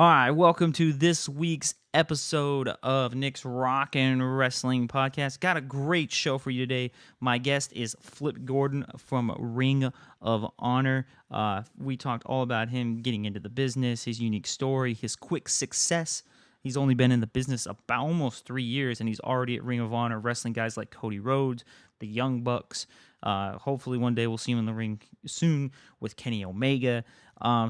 All right, welcome to this week's episode of Nick's Rock and Wrestling Podcast. Got a great show for you today. My guest is Flip Gordon from Ring of Honor. We talked all about him getting into the business, his unique story, his quick success. He's only been in the business about almost 3 years, and he's already at Ring of Honor wrestling guys like Cody Rhodes, the Young Bucks. Hopefully one day we'll see him in the ring soon with Kenny Omega.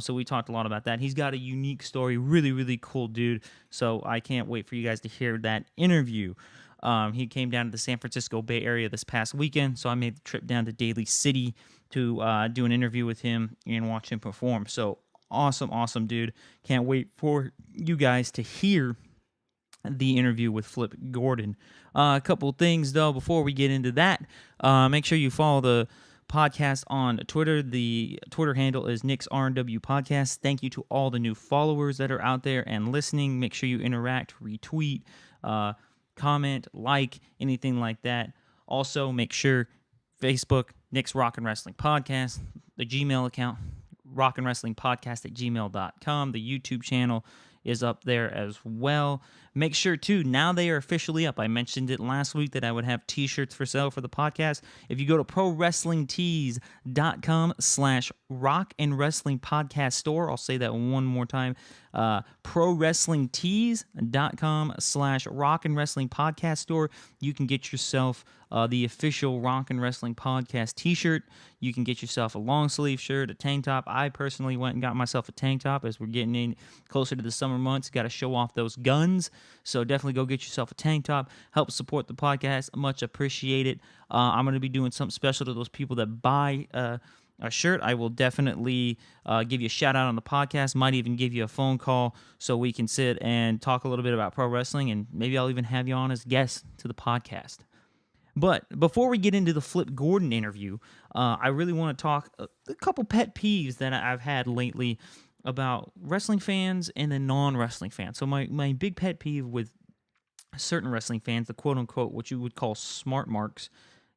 So we talked a lot about that. He's got a unique story, really, really cool dude. So I can't wait for you guys to hear that interview. He came down to the San Francisco Bay Area this past weekend, so I made the trip down to Daly City to do an interview with him and watch him perform. So awesome dude. Can't wait for you guys to hear the interview with Flip Gordon. A couple things, though, before we get into that. Make sure you follow the podcast on Twitter. The Twitter handle is Nick's R&W Podcast. Thank you to all the new followers that are out there and listening. Make sure you interact, retweet, comment, like, anything like that. Also, make sure Facebook, Nick's Rock and Wrestling Podcast, the Gmail account, rockandwrestlingpodcast@gmail.com. The YouTube channel is up there as well. Make sure, too, now they are officially up. I mentioned it last week that I would have t-shirts for sale for the podcast. If you go to prowrestlingtees.com/rock and wrestling podcast store, I'll say that one more time, prowrestlingtees.com/rock and wrestling podcast store, you can get yourself the official Rock and Wrestling Podcast t-shirt. You can get yourself a long sleeve shirt, a tank top. I personally went and got myself a tank top as we're getting in closer to the summer months. Got to show off those guns. So definitely go get yourself a tank top. Help support the podcast. Much appreciated. I'm going to be doing something special to those people that buy a shirt. I will definitely give you a shout out on the podcast. Might even give you a phone call so we can sit and talk a little bit about pro wrestling, and maybe I'll even have you on as guest to the podcast. But before we get into the Flip Gordon interview, I really want to talk a couple pet peeves that I've had lately about wrestling fans and then non-wrestling fans. So my big pet peeve with certain wrestling fans, the quote-unquote, what you would call smart marks.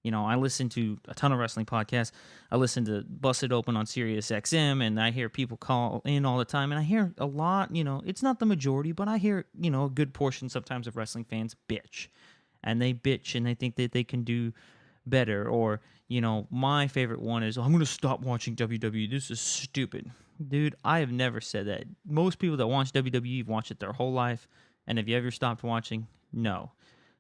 You know, I listen to a ton of wrestling podcasts. I listen to Busted Open on Sirius XM, and I hear people call in all the time. And I hear a lot, it's not the majority, but I hear, a good portion sometimes of wrestling fans bitch. And they bitch and they think that they can do better. Or, my favorite one is, I'm going to stop watching WWE. This is stupid. Dude, I have never said that. Most people that watch WWE have watched it their whole life. And have you ever stopped watching? No.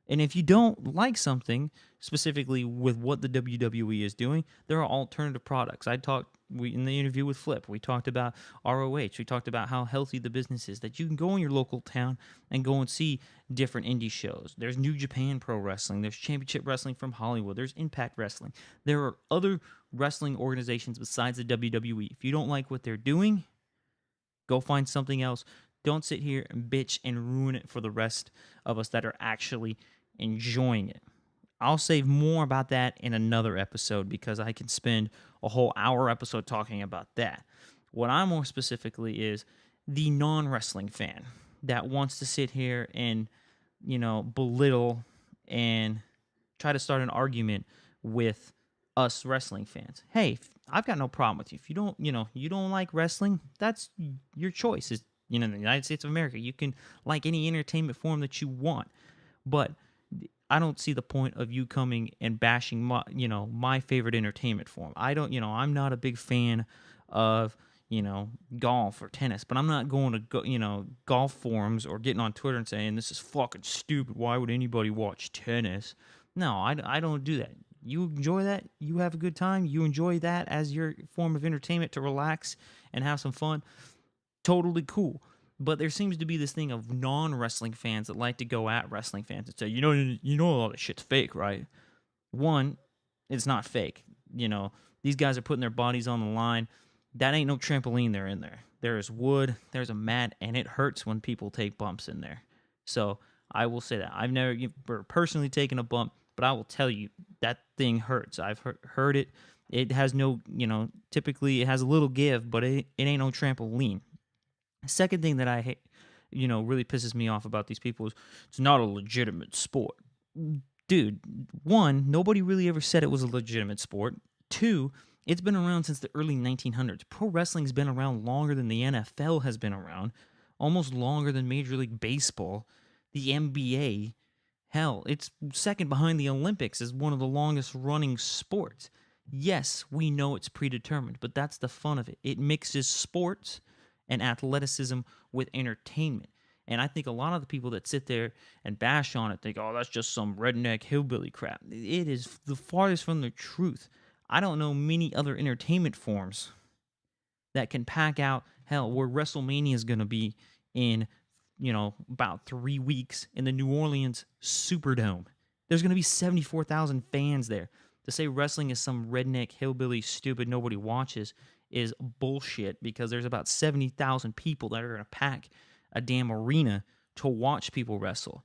And if you don't like something, specifically with what the WWE is doing, there are alternative products. In the interview with Flip, we talked about ROH. We talked about how healthy the business is, that you can go in your local town and go and see different indie shows. There's New Japan Pro Wrestling. There's Championship Wrestling from Hollywood. There's Impact Wrestling. There are other wrestling organizations besides the WWE. If you don't like what they're doing, go find something else. Don't sit here and bitch and ruin it for the rest of us that are actually enjoying it. I'll save more about that in another episode because I can spend a whole hour episode talking about that. What I more specifically is the non-wrestling fan that wants to sit here and, belittle and try to start an argument with us wrestling fans. Hey, I've got no problem with you. If you don't like wrestling, that's your choice. In the United States of America, you can like any entertainment form that you want. But I don't see the point of you coming and bashing my favorite entertainment form. I'm not a big fan of, golf or tennis, but I'm not going to golf forums or getting on Twitter and saying this is fucking stupid. Why would anybody watch tennis? No, I don't do that. You enjoy that, you have a good time, you enjoy that as your form of entertainment to relax and have some fun. Totally cool. But there seems to be this thing of non-wrestling fans that like to go at wrestling fans and say, all this shit's fake, right? One, it's not fake. These guys are putting their bodies on the line. That ain't no trampoline they're in there. There is wood, there's a mat, and it hurts when people take bumps in there. So I will say that. I've never personally taken a bump, but I will tell you that thing hurts. I've heard it. It has no, typically it has a little give, but it ain't no trampoline. Second thing that I hate, really pisses me off about these people is it's not a legitimate sport. Dude, one, nobody really ever said it was a legitimate sport. Two, it's been around since the early 1900s. Pro wrestling's been around longer than the NFL has been around. almost longer than Major League Baseball. The NBA, hell, it's second behind the Olympics as one of the longest running sports. Yes, we know it's predetermined, but that's the fun of it. It mixes sports and athleticism with entertainment. And I think a lot of the people that sit there and bash on it think, oh, that's just some redneck hillbilly crap. It is the farthest from the truth. I don't know many other entertainment forms that can pack out, hell, where WrestleMania is going to be in, about 3 weeks in the New Orleans Superdome. There's going to be 74,000 fans there. To say wrestling is some redneck, hillbilly, stupid, nobody watches is bullshit, because there's about 70,000 people that are going to pack a damn arena to watch people wrestle.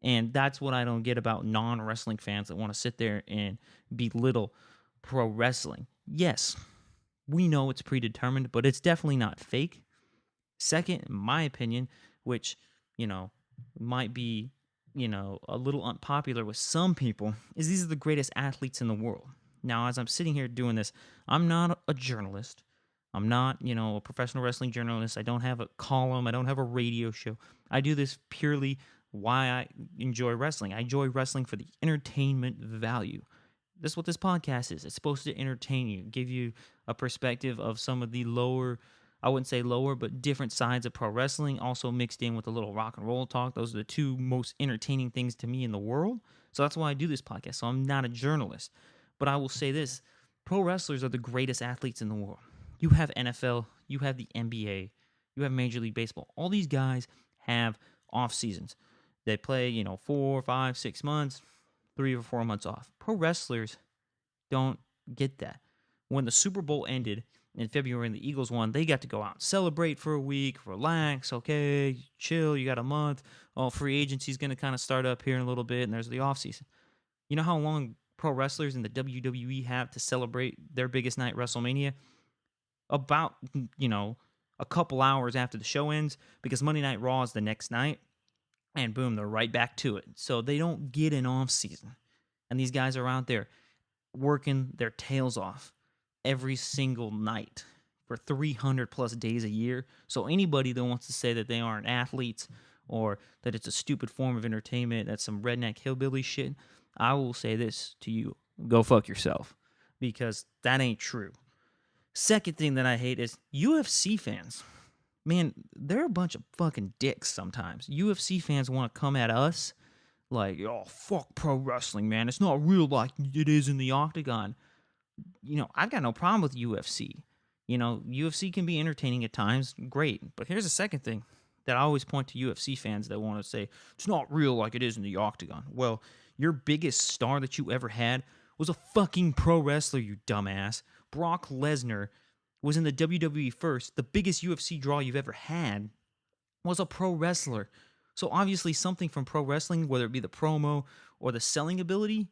And that's what I don't get about non-wrestling fans that want to sit there and belittle pro wrestling. Yes, we know it's predetermined, but it's definitely not fake. Second, in my opinion, which, might be, a little unpopular with some people, is these are the greatest athletes in the world. Now, as I'm sitting here doing this, I'm not a journalist. I'm not, a professional wrestling journalist. I don't have a column. I don't have a radio show. I do this purely why I enjoy wrestling. I enjoy wrestling for the entertainment value. This is what this podcast is. It's supposed to entertain you, give you a perspective of some of the lower, I wouldn't say lower, but different sides of pro wrestling, also mixed in with a little rock and roll talk. Those are the two most entertaining things to me in the world. So that's why I do this podcast. So I'm not a journalist. But I will say this, pro wrestlers are the greatest athletes in the world. You have NFL, you have the NBA, you have Major League Baseball. All these guys have off seasons. They play, 4, 5, 6 months, 3 or 4 months off. Pro wrestlers don't get that. When the Super Bowl ended in February and the Eagles won, they got to go out and celebrate for a week, relax, okay, chill, you got a month. Oh, free agency's going to kind of start up here in a little bit, and there's the offseason. You know how long pro wrestlers in the WWE have to celebrate their biggest night, WrestleMania? About, a couple hours after the show ends, because Monday Night Raw is the next night, and boom, they're right back to it. So they don't get an off season. And these guys are out there working their tails off every single night for 300 plus days a year. So anybody that wants to say that they aren't athletes or that it's a stupid form of entertainment, that's some redneck hillbilly shit, I will say this to you: go fuck yourself, because that ain't true. Second thing that I hate is UFC fans. Man, they're a bunch of fucking dicks sometimes. UFC fans want to come at us like, oh, fuck pro wrestling, man. It's not real like it is in the octagon. I've got no problem with UFC. UFC can be entertaining at times, great. But here's the second thing that I always point to UFC fans that want to say, it's not real like it is in the octagon. Well, your biggest star that you ever had was a fucking pro wrestler, you dumbass. Brock Lesnar was in the WWE first. The biggest UFC draw you've ever had was a pro wrestler. So obviously something from pro wrestling, whether it be the promo or the selling ability,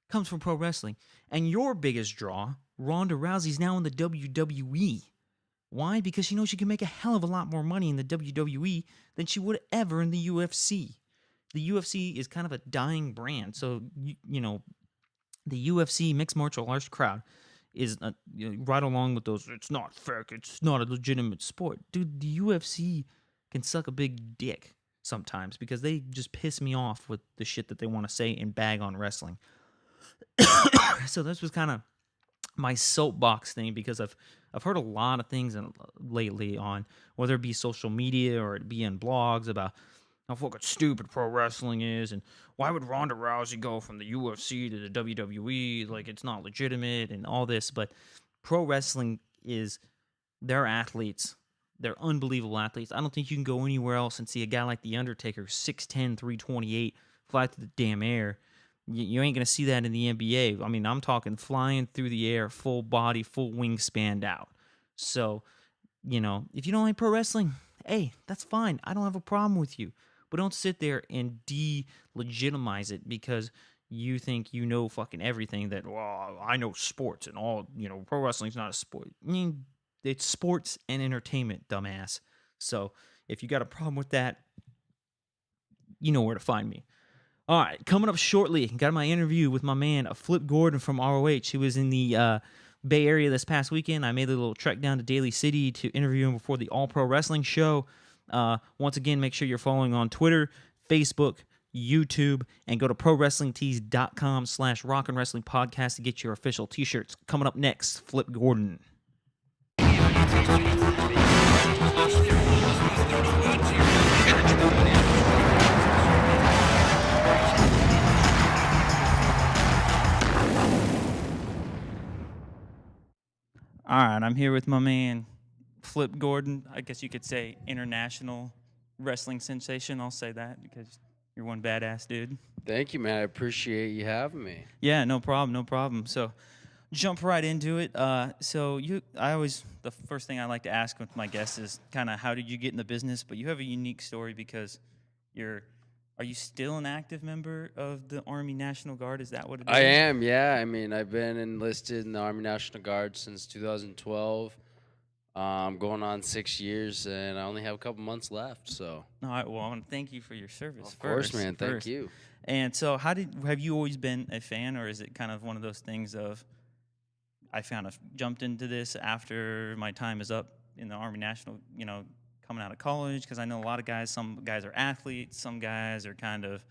comes from pro wrestling. And your biggest draw, Ronda Rousey's now in the WWE. Why? Because she knows she can make a hell of a lot more money in the WWE than she would ever in the UFC. The UFC is kind of a dying brand. So, the UFC mixed martial arts crowd is right along with those, it's not fair, it's not a legitimate sport. Dude, the UFC can suck a big dick sometimes, because they just piss me off with the shit that they want to say and bag on wrestling. So this was kind of my soapbox thing, because I've heard a lot of things lately on, whether it be social media or it be in blogs, about how fucking stupid pro wrestling is, and why would Ronda Rousey go from the UFC to the WWE, like it's not legitimate and all this. But pro wrestling is, they're athletes. They're unbelievable athletes. I don't think you can go anywhere else and see a guy like The Undertaker, 6'10", 328, fly through the damn air. You ain't going to see that in the NBA. I mean, I'm talking flying through the air, full body, full wingspan out. So, if you don't like pro wrestling, hey, that's fine. I don't have a problem with you. But don't sit there and delegitimize it because you think you know fucking everything, that, well, I know sports and all, pro wrestling's not a sport. I mean, it's sports and entertainment, dumbass. So if you got a problem with that, you know where to find me. All right, coming up shortly, got my interview with my man, Flip Gordon from ROH. He was in the Bay Area this past weekend. I made a little trek down to Daly City to interview him before the All Pro Wrestling show. Once again, make sure you're following on Twitter, Facebook, YouTube, and go to prowrestlingtees.com/Rock and Wrestling Podcast to get your official t-shirts. Coming up next, Flip Gordon. All right, I'm here with my man, Flip Gordon. I guess you could say international wrestling sensation. I'll say that because you're one badass dude. Thank you, man. I appreciate you having me. Yeah, no problem, no problem. So, jump right into it. The first thing I like to ask with my guests is kind of how did you get in the business? But you have a unique story because are you still an active member of the Army National Guard? Is that what it is? I am, yeah. I mean, I've been enlisted in the Army National Guard since 2012. Going on 6 years, and I only have a couple months left. So, All right, well, I want to thank you for your service. of course, man. Thank you. And so, have you always been a fan, or is it kind of one of those things of I kind of jumped into this after my time is up in the Army National, coming out of college? Because I know a lot of guys. Some guys are athletes. Some guys are kind of,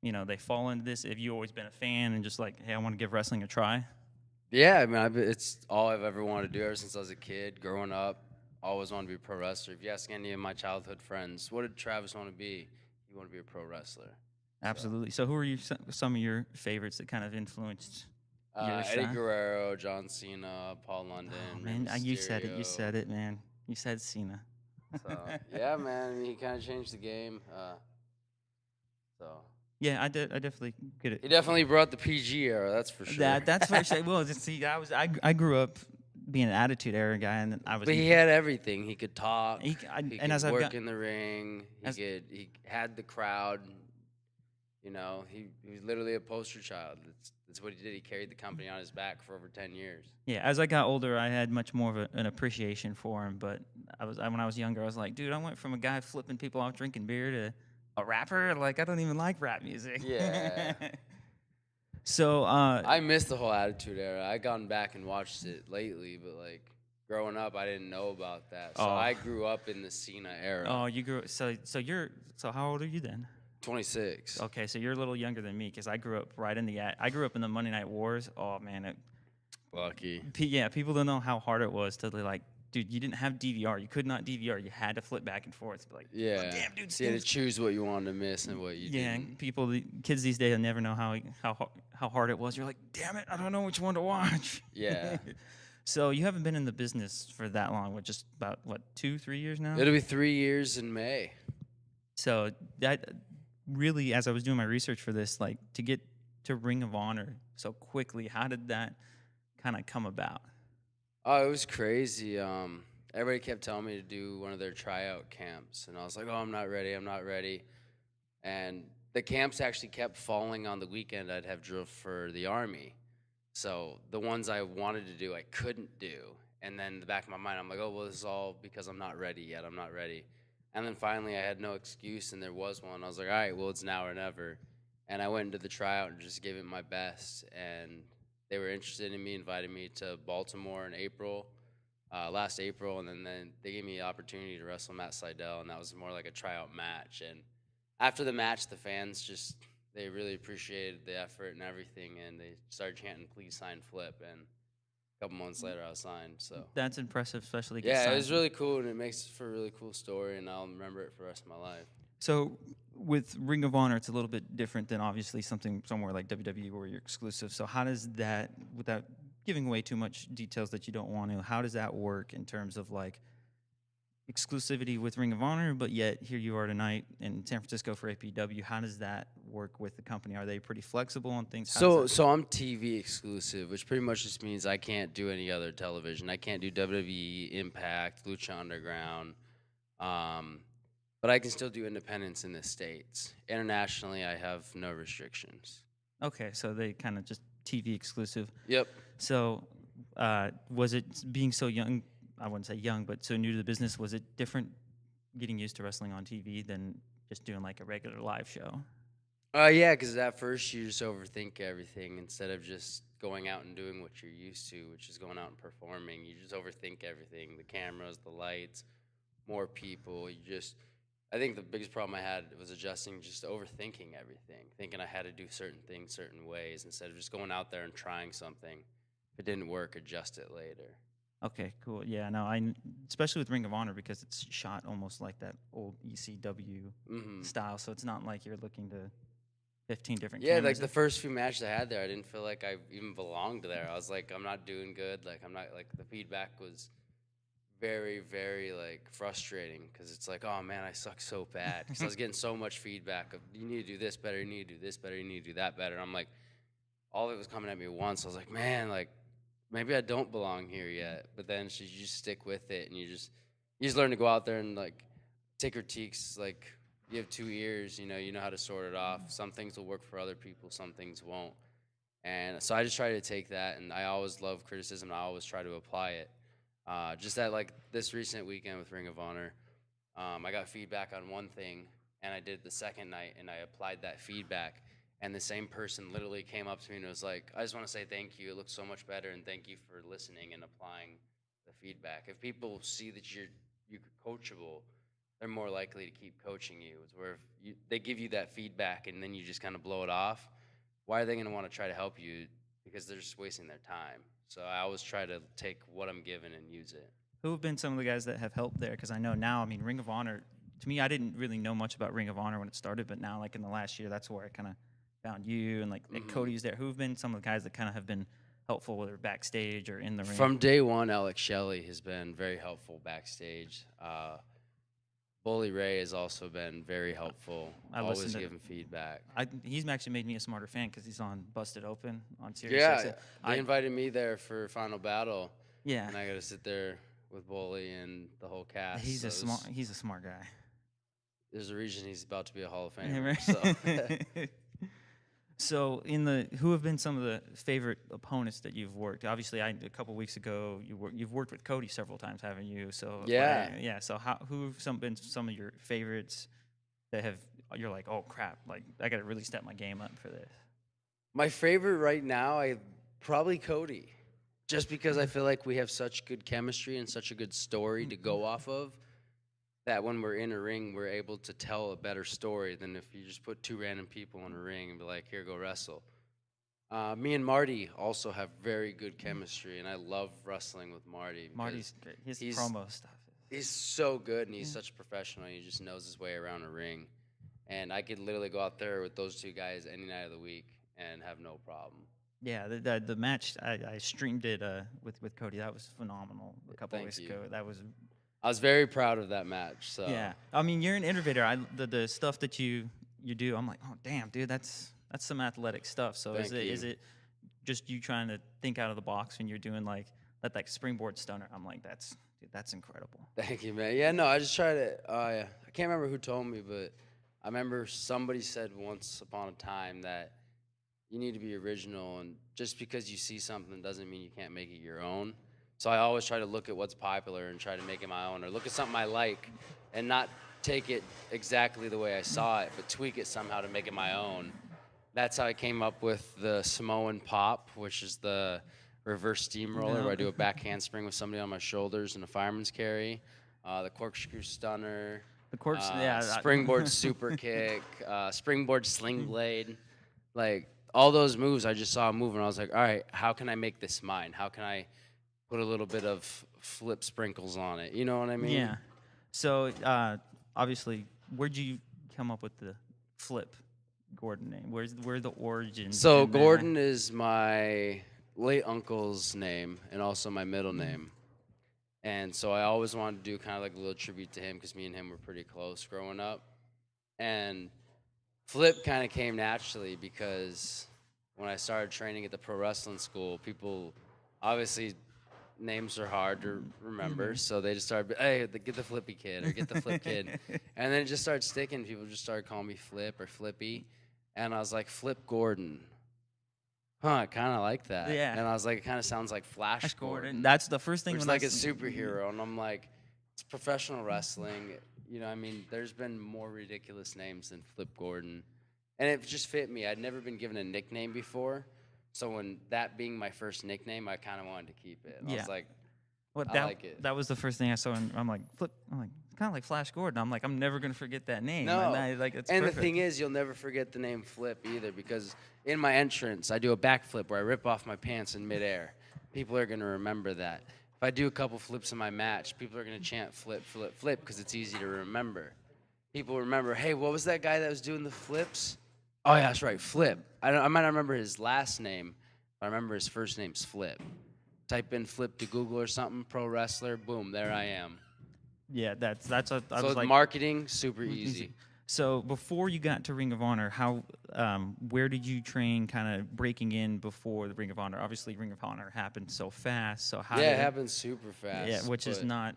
they fall into this. Have you always been a fan and just like, hey, I want to give wrestling a try? Yeah, I mean, it's all I've ever wanted to do ever since I was a kid. Growing up, always wanted to be a pro wrestler. If you ask any of my childhood friends, what did Travis want to be? He wanted to be a pro wrestler. Absolutely. So who are some of your favorites that kind of influenced your Eddie shine? Guerrero, John Cena, Paul London. Oh, man, Rey you said it. You Mysterio. said it, man. You said Cena. So, yeah, man. I mean, he kind of changed the game. Yeah, I definitely get it. He definitely brought the PG era. That's for sure. That's for sure. Well, see, I grew up being an attitude era guy, and I was. But he had everything. He could talk. He and could as I've work got, in the ring. He had the crowd. He was literally a poster child. That's what he did. He carried the company on his back for over 10 years. Yeah, as I got older, I had much more of an appreciation for him. But when I was younger, I was like, dude, I went from a guy flipping people off drinking beer to a rapper. Like, I don't even like rap music. Yeah. So I missed the whole Attitude Era. I gone back and watched it lately, but like growing up, I didn't know about that. So I grew up in the Cena era. Oh, you grew so how old are you then? 26. Okay, so you're a little younger than me because I grew up I grew up in the Monday Night Wars. Oh man, Lucky. Yeah, people don't know how hard it was to like, dude, you didn't have DVR. You could not DVR. You had to flip back and forth. Like, yeah, oh, damn, dude, you had to choose what you wanted to miss and what you yeah, didn't. Kids these days, never know how hard it was. You're like, damn it, I don't know which one to watch. Yeah. So you haven't been in the business for that long. What, just about 2-3 years now? It'll be 3 years in May. So that really, as I was doing my research for this, like to get to Ring of Honor so quickly, how did that kind of come about? Oh, it was crazy. Everybody kept telling me to do one of their tryout camps, and I was like, "Oh, I'm not ready." And the camps actually kept falling on the weekend I'd have drill for the Army. So the ones I wanted to do, I couldn't do. And then in the back of my mind, I'm like, "Oh, well, this is all because I'm not ready yet. I'm not ready." And then finally, I had no excuse, and there was one. I was like, "All right, well, it's now or never." And I went into the tryout and just gave it my best. And they were interested in me, invited me to Baltimore in April, last April, and then they gave me the opportunity to wrestle Matt Sydal, and that was more like a tryout match. And after the match, the fans they really appreciated the effort and everything, and they started chanting, "Please sign Flip," and a couple months later, I was signed. So That's impressive, especially. yeah, it was really cool, and it makes for a really cool story, and I'll remember it for the rest of my life. So with Ring of Honor, it's a little bit different than obviously somewhere like WWE where you're exclusive. So how does that, without giving away too much details that you don't want to, how does that work in terms of like exclusivity with Ring of Honor, but yet here you are tonight in San Francisco for APW? How does that work with the company? Are they pretty flexible on things? So I'm TV exclusive, which pretty much just means I can't do any other television. I can't do WWE, Impact, Lucha Underground. But I can still do independents in the States. Internationally, I have no restrictions. Okay, so they kind of just TV exclusive. Yep. So was it being so young, I wouldn't say young, but so new to the business, was it different getting used to wrestling on TV than just doing like a regular live show? Yeah, because at first you just overthink everything instead of just going out and doing what you're used to, which is going out and performing. You just overthink everything, the cameras, the lights, more people. I think the biggest problem I had was adjusting, just overthinking everything, thinking I had to do certain things certain ways instead of just going out there and trying something. If it didn't work, adjust it later. Okay, cool. Yeah, no, especially with Ring of Honor because it's shot almost like that old ECW style, so it's not like you're looking to 15 different Yeah, cameras. like the first few matches I had there, I didn't feel like I even belonged there. I was like, I'm not doing good. Like, I'm not, like, the feedback was very, very, like, frustrating because it's like, oh man, I suck so bad because I was getting so much feedback of, you need to do this better, you need to do this better, you need to do that better. And I'm like, all of it was coming at me once. I was like, man, like, maybe I don't belong here yet. But then you just stick with it and you just learn to go out there and, like, take critiques. Like, you have 2 ears, you know how to sort it off. Some things will work for other people, some things won't. And so I just try to take that, and I always love criticism. I always try to apply it. Just at, like, this recent weekend with Ring of Honor, I got feedback on one thing, and I did it the second night, and I applied that feedback. And the same person literally came up to me and was like, I just want to say thank you. It looks so much better, and thank you for listening and applying the feedback. If people see that you're coachable, they're more likely to keep coaching you. It's where if they give you that feedback and then you just kind of blow it off, why are they going to want to try to help you? Because they're just wasting their time. So I always try to take what I'm given and use it. Who have been some of the guys that have helped there? Because I know now, I mean, Ring of Honor, to me, I didn't really know much about Ring of Honor when it started, but now, like, in the last year, that's where I kind of found you and, like, Cody's there. Who have been some of the guys that kind of have been helpful, whether backstage or in the ring? From day one, Alex Shelley has been very helpful backstage. Bully Ray has also been very helpful. Always giving feedback. He's actually made me a smarter fan because he's on Busted Open on Sirius. Yeah, they invited me there for Final Battle. Yeah, and I got to sit there with Bully and the whole cast. He's a smart guy. There's a reason he's about to be a Hall of Famer. So. So, who have been some of the favorite opponents that you've worked? Obviously, a couple weeks ago, you've worked with Cody several times, haven't you? So yeah. So who have been some of your favorites that you're like, oh crap, like I got to really step my game up for this? My favorite right now, probably Cody, just because I feel like we have such good chemistry and such a good story to go off of. That when we're in a ring, we're able to tell a better story than if you just put 2 random people in a ring and be like, here, go wrestle. Me and Marty also have very good chemistry, and I love wrestling with Marty. Marty's great. His promo stuff. He's so good, and he's such a professional. He just knows his way around a ring. And I could literally go out there with those 2 guys any night of the week and have no problem. Yeah, the match, I streamed it with Cody. That was phenomenal a couple weeks ago. I was very proud of that match. So yeah, I mean, you're an innovator. The stuff that you do, I'm like, oh damn, dude, that's some athletic stuff. So is it just you trying to think out of the box when you're doing like that springboard stunner? I'm like, that's incredible. Thank you, man. Yeah, no, I just try to. I can't remember who told me, but I remember somebody said once upon a time that you need to be original, and just because you see something doesn't mean you can't make it your own. So I always try to look at what's popular and try to make it my own, or look at something I like and not take it exactly the way I saw it, but tweak it somehow to make it my own. That's how I came up with the Samoan Pop, which is the reverse steamroller where I do a back handspring with somebody on my shoulders and a fireman's carry. The corkscrew stunner. Springboard super kick, springboard sling blade. Like, all those moves I just saw moving. I was like, all right, how can I make this mine? How can I put a little bit of flip sprinkles on it? You know what I mean? Yeah. So, obviously, where'd you come up with the Flip Gordon name? Where's the origin? So, Gordon is my late uncle's name and also my middle name. And so I always wanted to do kind of like a little tribute to him because me and him were pretty close growing up. And Flip kind of came naturally because when I started training at the pro wrestling school, people obviously names are hard to remember, so they just started, hey, get the Flippy kid or get the Flip kid. And then it just started sticking. People just started calling me Flip or Flippy. And I was like, Flip Gordon. Huh, I kind of like that. Yeah. And I was like, it kind of sounds like Flash Gordon. That's the first thing. Which is like a superhero. And I'm like, it's professional wrestling. You know, I mean, there's been more ridiculous names than Flip Gordon. And it just fit me. I'd never been given a nickname before. So when that being my first nickname, I kind of wanted to keep it. I was like, What I like it. that was the first thing I saw, and I'm like, flip. I'm like, kind of like Flash Gordon. I'm like, I'm never gonna forget that name. And No. I, like, it's And the perfect. thing is, you'll never forget the name Flip either because in my entrance, I do a backflip where I rip off my pants in midair. People are going to remember that. If I do a couple flips in my match, people are going to chant flip, flip, flip because it's easy to remember. People remember, hey, what was that guy that was doing the flips? Oh, yeah, that's right, Flip. I might not remember his last name, but I remember his first name's Flip. Type in Flip to Google or something, pro wrestler, boom, there I am. Yeah, that's a. I So was like, marketing, super it was easy. So before you got to Ring of Honor, where did you train, kind of breaking in before the Ring of Honor? Obviously, Ring of Honor happened so fast. So how Yeah, did it happens super fast. Yeah, which is but not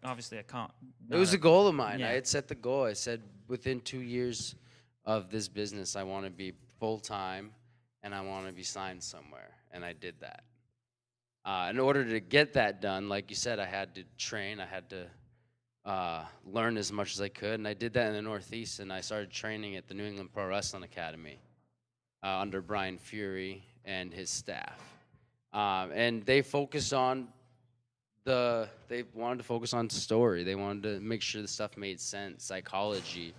obviously a con. It was a goal of mine. Yeah. I had set the goal. I said within 2 years of this business, I want to be full time and I want to be signed somewhere. And I did that. In order to get that done, like you said, I had to train. I had to learn as much as I could. And I did that in the Northeast. And I started training at the New England Pro Wrestling Academy under Brian Fury and his staff. And they focused on they wanted to focus on story. They wanted to make sure the stuff made sense, psychology.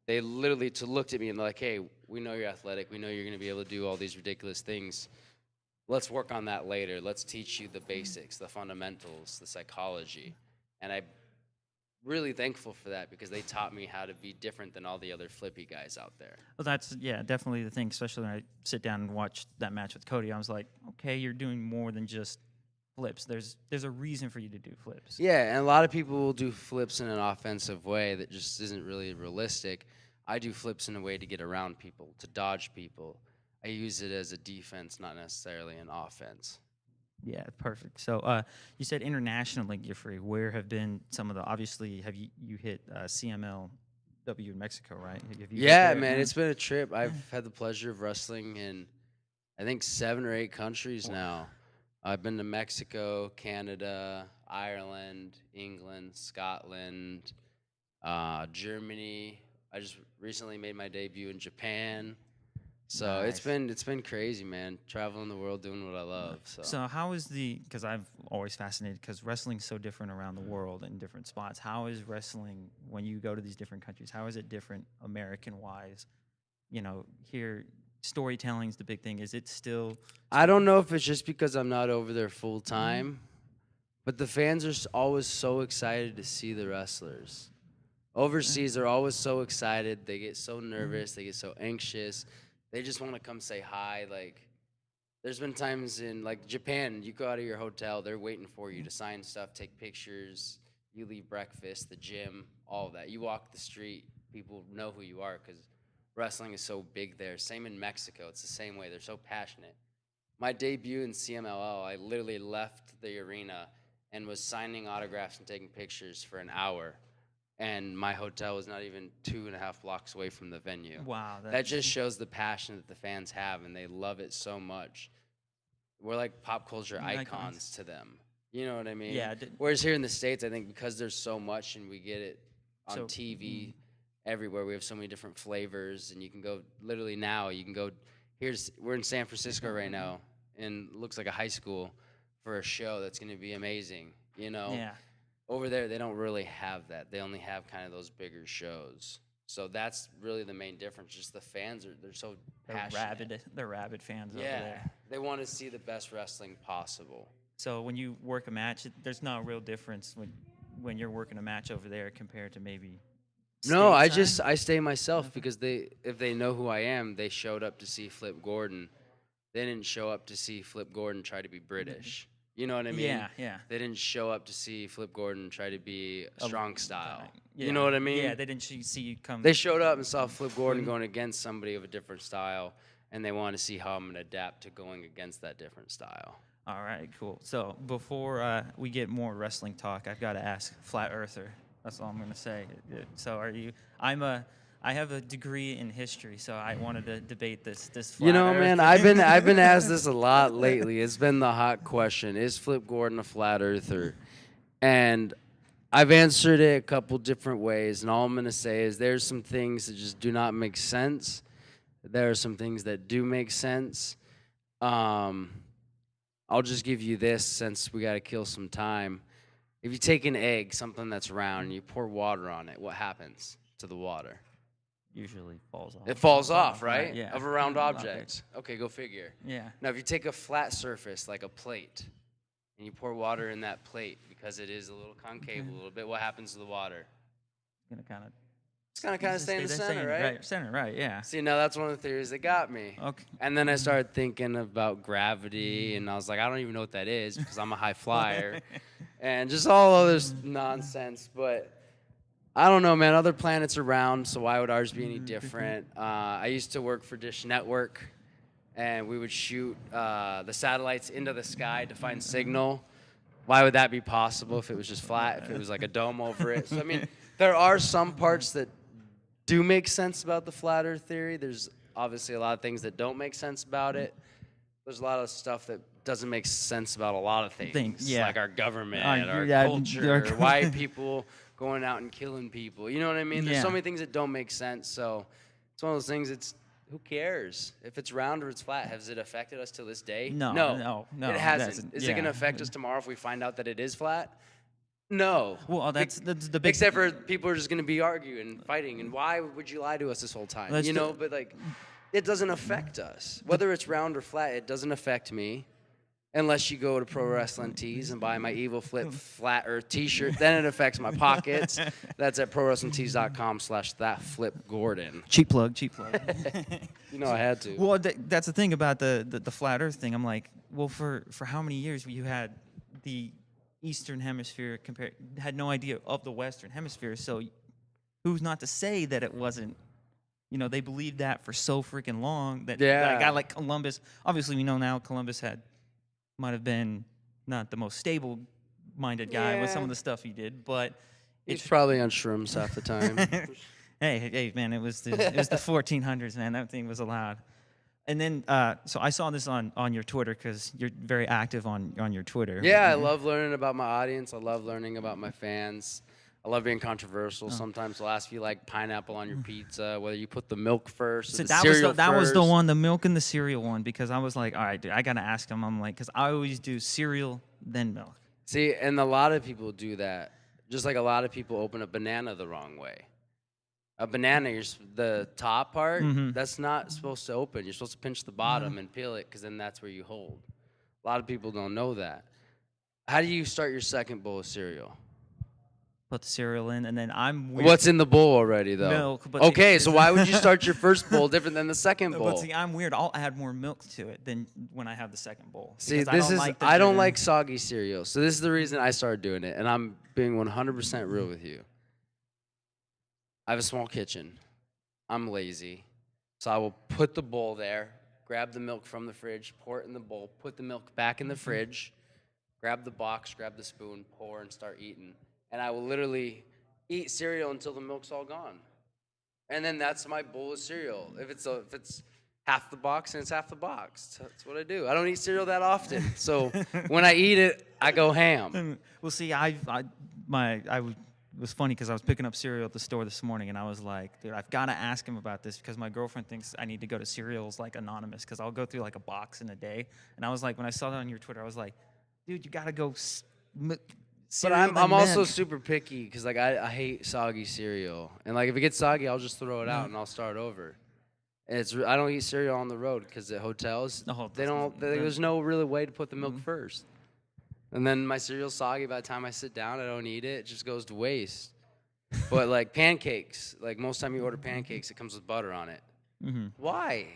They literally looked at me and they're like, "Hey, we know you're athletic. We know you're going to be able to do all these ridiculous things. Let's work on that later. Let's teach you the basics, the fundamentals, the psychology." And I'm really thankful for that because they taught me how to be different than all the other flippy guys out there. Well, that's definitely the thing. Especially when I sit down and watch that match with Cody, I was like, okay, you're doing more than just flips. There's a reason for you to do flips. Yeah, and a lot of people will do flips in an offensive way that just isn't really realistic. I do flips in a way to get around people, to dodge people. I use it as a defense, not necessarily an offense. Yeah, perfect. So you said internationally, Giffrey. Where have been some of the? Obviously, have you hit CMLW in Mexico, right? Have you hit Yeah, there? man, it's been a trip. I've had the pleasure of wrestling in, I think, 7 or 8 countries now. I've been to Mexico, Canada, Ireland, England, Scotland, Germany. I just recently made my debut in Japan. So Nice. it's been crazy, man. Traveling the world, doing what I love. So how is because I've always fascinated because wrestling's so different around the world in different spots. How is wrestling when you go to these different countries? How is it different American wise? Here storytelling's the big thing. Is it still? I don't know if it's just because I'm not over there full time, but the fans are always so excited to see the wrestlers. Overseas, they're always so excited. They get so nervous. They get so anxious. They just want to come say hi. Like, there's been times in, like, Japan, you go out of your hotel, they're waiting for you to sign stuff, take pictures. You leave breakfast, the gym, all of that. You walk the street, people know who you are because wrestling is so big there. Same in Mexico. It's the same way. They're so passionate. My debut in CMLL, I literally left the arena and was signing autographs and taking pictures for an hour. And my hotel was not even 2.5 blocks away from the venue. Wow. That just shows the passion that the fans have, and they love it so much. We're like pop culture icons to them. You know what I mean? Yeah. Whereas here in the States, I think because there's so much and we get it on TV everywhere, we have so many different flavors, and you can go literally now. You can go we're in San Francisco right now, and it looks like a high school for a show that's going to be amazing. Yeah. Over there, they don't really have that. They only have kind of those bigger shows. So that's really the main difference. Just the fans they're so passionate. They're rabid fans over Yeah, there. they want to see the best wrestling possible. So when you work a match, there's no real difference when you're working a match over there compared to maybe. No, I stateside? stay myself because if they know who I am, they showed up to see Flip Gordon. They didn't show up to see Flip Gordon try to be British. You know what I mean? Yeah. They didn't show up to see Flip Gordon try to be strong style. Yeah. You know what I mean? Yeah, they didn't see you come. They showed up and saw Flip Gordon going against somebody of a different style, and they want to see how I'm going to adapt to going against that different style. All right, cool. So before we get more wrestling talk, I've got to ask, Flat Earther. That's all I'm going to say. So are you? I have a degree in history, so I wanted to debate this. Flat Earth. Man, I've been asked this a lot lately. It's been the hot question: is Flip Gordon a flat earther? And I've answered it a couple different ways, and all I'm going to say is there's some things that just do not make sense. There are some things that do make sense. A I'll just give you this since we got to kill some time. If you take an egg, something that's round, and you pour water on it, what happens to the water? Usually falls off. It falls off, right? Yeah. Of a round object. Okay, go figure. Yeah. Now, if you take a flat surface like a plate, and you pour water in that plate because it is a little concave a little bit, what happens to the water? It's gonna Kind of stay in the center, right? Center, right? Yeah. See, now that's one of the theories that got me. Okay. And then I started thinking about gravity, and I was like, I don't even know what that is because I'm a high flyer, and just all other nonsense. But I don't know, man. Other planets are round, so why would ours be any different? I used to work for Dish Network, and we would shoot the satellites into the sky to find signal. Why would that be possible if it was just flat, if it was like a dome over it? So, I mean, there are some parts that do make sense about the flat Earth theory. There's obviously a lot of things that don't make sense about it. There's a lot of stuff that doesn't make sense about a lot of things, yeah. like our government, our yeah, culture, why people going out and killing people. You know what I mean? There's so Yeah. many things that don't make sense. So it's one of those things. It's who cares if it's round or it's flat? Has it affected us to this day? No, It hasn't. Is it going to affect us tomorrow if we find out that it is flat? No. Well, that's the big. Except for people are just going to be arguing and fighting. And why would you lie to us this whole time? That's You know, but like, it doesn't affect us. Whether it's round or flat, it doesn't affect me. Unless you go to Pro Wrestling Tees and buy my Evil Flip Flat Earth T-shirt, then it affects my pockets. That's at prowrestlingtees.com/thatflipgordon. Cheap plug. You know I had to. Well, that's the thing about the flat Earth thing. I'm like, well, for how many years you had the Eastern Hemisphere had no idea of the Western Hemisphere, so who's not to say that it wasn't? You know, they believed that for so freaking long that a guy like Columbus. Obviously, we know now Columbus might have been not the most stable-minded guy with some of the stuff he did, but He's probably on shrooms half the time. hey, man, it was the 1400s, man. That thing was allowed. And then, so I saw this on your Twitter because you're very active on your Twitter. Yeah, I love learning about my audience. I love learning about my fans. I love being controversial. Sometimes they'll ask you like pineapple on your pizza, whether you put the milk first or the cereal that was the first. one, the milk and the cereal one, because I was like, all right, dude, I gotta ask him. I'm like, because I always do cereal then milk. See, and a lot of people do that. Just like a lot of people open a banana the wrong way. A banana, the top part, that's not supposed to open. You're supposed to pinch the bottom and peel it, because then that's where you hold. A lot of people don't know that. How do you start your second bowl of cereal? Put the cereal in, and then I'm weird. What's in the bowl already, though? Milk. But okay, so why would you start your first bowl different than the second bowl? But see, I'm weird. I'll add more milk to it than when I have the second bowl. See, Because I don't like soggy cereal. So this is the reason I started doing it, and I'm being 100% real with you. I have a small kitchen. I'm lazy. So I will put the bowl there, grab the milk from the fridge, pour it in the bowl, put the milk back in the fridge, grab the box, grab the spoon, pour, and start eating. And I will literally eat cereal until the milk's all gone. And then that's my bowl of cereal. If it's half the box, then it's half the box. That's what I do. I don't eat cereal that often. So when I eat it, I go ham. Well, see, it was funny because I was picking up cereal at the store this morning, and I was like, dude, I've got to ask him about this because my girlfriend thinks I need to go to Cereals like anonymous because I'll go through like a box in a day. And I was like, when I saw that on your Twitter, I was like, dude, you got to go. But I'm also super picky because like I hate soggy cereal, and like if it gets soggy, I'll just throw it out and I'll start over. And I don't eat cereal on the road because at hotels there's no really way to put the milk first. And then my cereal's soggy by the time I sit down. I don't eat it. It just goes to waste. But like pancakes, like most time you order pancakes, it comes with butter on it. Why?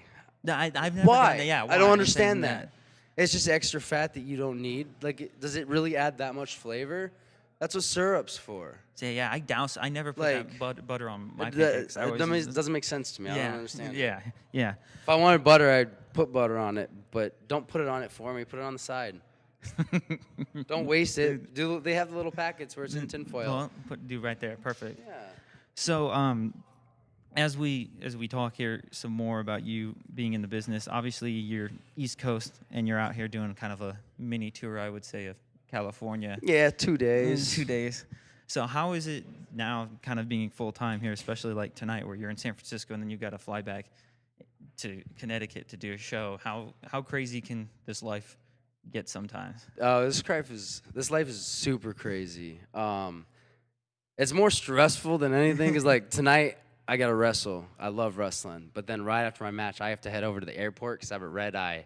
I've never Why? done that. Yeah, I don't understand that. It's just extra fat that you don't need. Like, does it really add that much flavor? That's what syrup's for. So, yeah, I never put Like, that butter on my It pancakes. doesn't make sense to me. I don't understand it. Yeah. If I wanted butter, I'd put butter on it, but don't put it on it for me. Put it on the side. Don't waste it. They have the little packets where it's in tinfoil. Well, do right there. Perfect. Yeah. So, as we talk here some more about you being in the business, obviously you're East Coast and you're out here doing kind of a mini tour, I would say, of California. Yeah, 2 days. 2 days. So how is it now kind of being full-time here, especially like tonight where you're in San Francisco and then you've got to fly back to Connecticut to do a show? How crazy can this life get sometimes. This life is super crazy. It's more stressful than anything. Cause like tonight I gotta wrestle. I love wrestling, but then right after my match, I have to head over to the airport because I have a red eye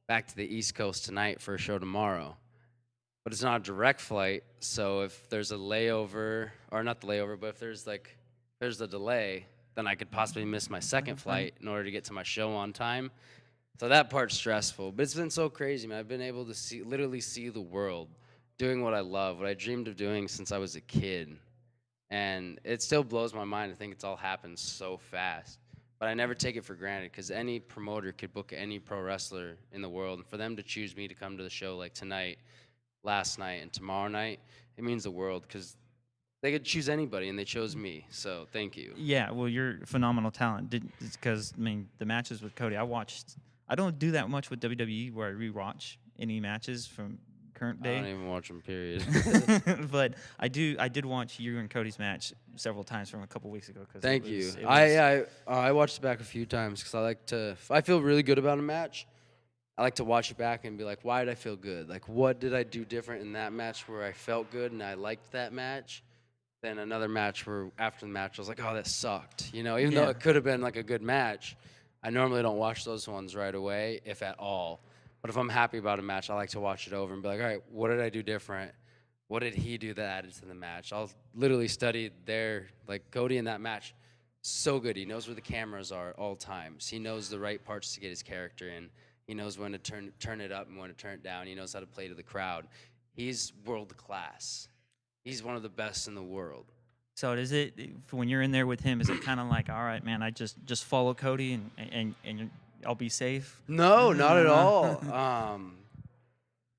back to the East Coast tonight for a show tomorrow. But it's not a direct flight, so if there's a layover, or not the layover, but if there's a delay, then I could possibly miss my second flight in order to get to my show on time. So that part's stressful, but it's been so crazy, man. I've been able to literally see the world, doing what I love, what I dreamed of doing since I was a kid, and it still blows my mind. I think it's all happened so fast, but I never take it for granted because any promoter could book any pro wrestler in the world, and for them to choose me to come to the show like tonight, last night, and tomorrow night, it means the world because they could choose anybody, and they chose me. So thank you. Yeah, well, you're a phenomenal talent. Because I mean, the matches with Cody, I don't do that much with WWE where I rewatch any matches from current I day. don't even watch them, period. But I did watch you and Cody's match several times from a couple weeks ago. Thank you. I watched it back a few times because if I feel really good about a match, I like to watch it back and be like, why did I feel good? Like, what did I do different in that match where I felt good and I liked that match? Then another match where after the match I was like, oh, that sucked. Even though it could have been like a good match, I normally don't watch those ones right away, if at all. But if I'm happy about a match, I like to watch it over and be like, all right, what did I do different? What did he do that added to the match? I'll literally study like Cody in that match, so good. He knows where the cameras are at all times. He knows the right parts to get his character in. He knows when to turn it up and when to turn it down. He knows how to play to the crowd. He's world class. He's one of the best in the world. So is it when you're in there with him? Is it kind of like, all right, man, I just follow Cody and I'll be safe? No, not at all.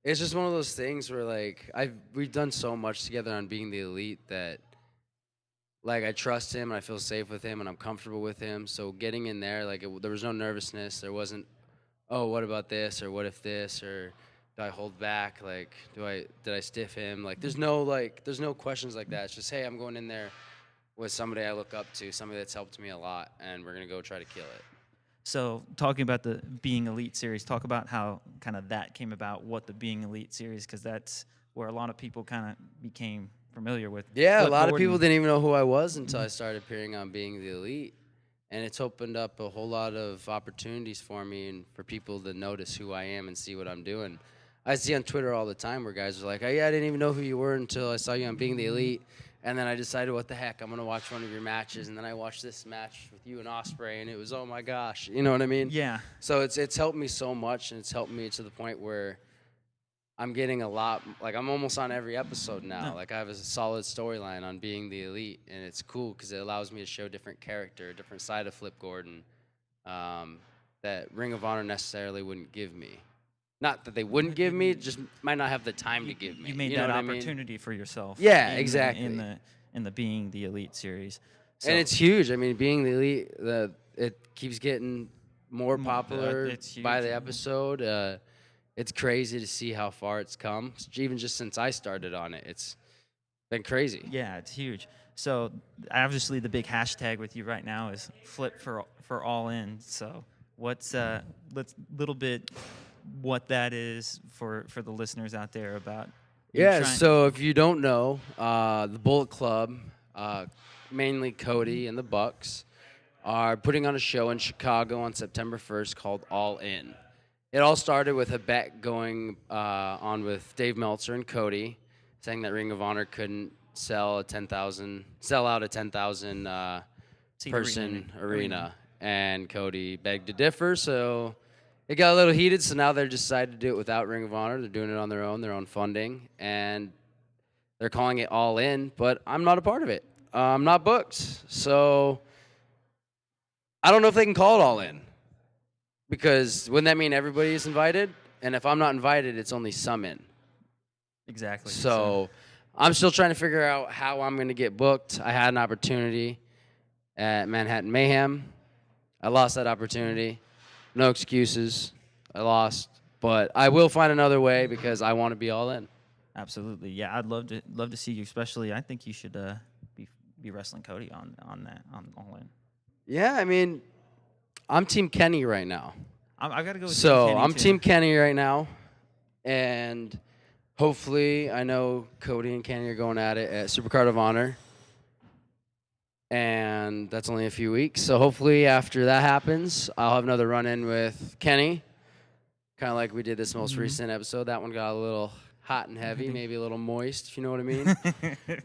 It's just one of those things where like we've done so much together on Being the Elite that like I trust him and I feel safe with him and I'm comfortable with him. So getting in there, like there was no nervousness. There wasn't, oh, what about this or what if this or do I hold back? Like, did I stiff him? Like, there's no questions like that. It's just, hey, I'm going in there with somebody I look up to, somebody that's helped me a lot, and we're gonna go try to kill it. So, talking about the Being Elite series, talk about how kind of that came about. What the Being Elite series, because that's where a lot of people kind of became familiar with. Yeah, a lot of people didn't even know who I was until I started appearing on Being the Elite. And it's opened up a whole lot of opportunities for me and for people to notice who I am and see what I'm doing. I see on Twitter all the time where guys are like, oh, yeah, I didn't even know who you were until I saw you on Being the Elite. And then I decided, what the heck, I'm going to watch one of your matches. And then I watched this match with you and Ospreay, and it was, oh, my gosh. You know what I mean? Yeah. So it's helped me so much, and it's helped me to the point where I'm getting a lot, like I'm almost on every episode now. No. Like I have a solid storyline on Being the Elite, and it's cool because it allows me to show different character, a different side of Flip Gordon that Ring of Honor necessarily wouldn't give me. Not that they wouldn't give me, just might not have the time to give me. You made know that what I mean? opportunity for yourself. Yeah, exactly. In the Being the Elite series. So, and it's huge. I mean, Being the Elite, it keeps getting more popular it's huge. by the episode. It's crazy to see how far it's come. Even just since I started on it, it's been crazy. Yeah, it's huge. So obviously the big hashtag with you right now is Flip for All In. So let's little bit what that is for the listeners out there about. Yeah. So if you don't know, the Bullet Club, mainly Cody and the Bucks, are putting on a show in Chicago on September 1st called All In. It all started with a bet going on with Dave Meltzer and Cody, saying that Ring of Honor couldn't sell out a 10,000 person arena, and Cody begged to differ. So it got a little heated. So now they've decided to do it without Ring of Honor. They're doing it on their own funding, and they're calling it All In. But I'm not a part of it. I'm not booked, so I don't know if they can call it All In. Because wouldn't that mean everybody is invited? And if I'm not invited, it's only some in. Exactly. So I'm still trying to figure out how I'm going to get booked. I had an opportunity at Manhattan Mayhem. I lost that opportunity. No excuses. I lost. But I will find another way because I want to be all in. Absolutely. Yeah, I'd love to see you, especially I think you should be wrestling Cody on All In. Yeah, I mean, I'm Team Kenny right now. I got to go with So Team Kenny I'm too. Team Kenny right now. and hopefully, I know Cody and Kenny are going at it at Supercard of Honor, and that's only a few weeks. So hopefully, after that happens, I'll have another run-in with Kenny, kind of like we did this most recent episode. That one got a little hot and heavy, maybe a little moist, if you know what I mean.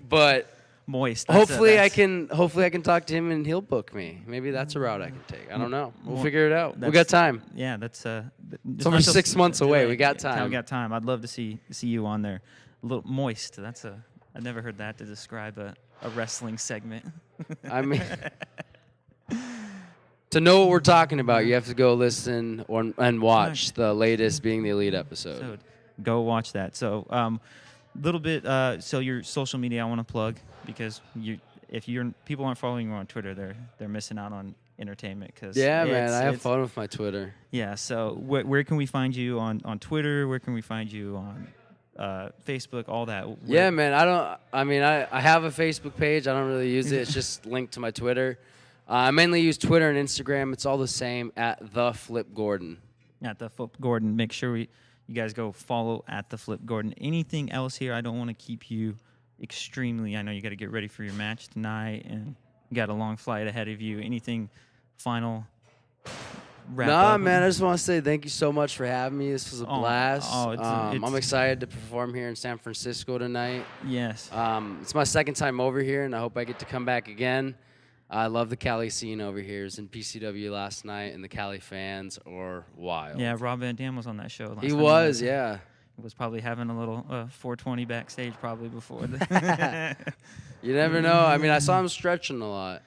But Moist. hopefully, I can talk to him and he'll book me. Maybe that's a route I can take. I don't know. We'll figure it out. We got time. Yeah, that's It's over 6 months away. We got time. We got time. I'd love to see you on there. A little moist. I've never heard that to describe a wrestling segment. I mean, to know what we're talking about, you have to go listen and watch the latest Being the Elite episode. So go watch that. So, little bit. So your social media, I want to plug because if people aren't following you on Twitter, they're missing out on entertainment. Cause man, I have fun with my Twitter. Yeah. So where can we find you on Twitter? Where can we find you on Facebook, all that? Yeah, man. I have a Facebook page. I don't really use it. It's just linked to my Twitter. I mainly use Twitter and Instagram. It's all the same at The Flip Gordon. At The Flip Gordon. Make sure you guys go follow at The Flip Gordon. Anything else here? I don't want to keep you extremely. I know you got to get ready for your match tonight, and you got a long flight ahead of you. Anything final? Wrap up? Man, I just want to say thank you so much for having me. This was a blast. It's I'm excited to perform here in San Francisco tonight. Yes. It's my second time over here, and I hope I get to come back again. I love the Cali scene over here. I was in PCW last night, and the Cali fans are wild. Yeah, Rob Van Dam was on that show last He time. Was, yeah. He was probably having a little 420 backstage probably before. You never know. I mean, I saw him stretching a lot.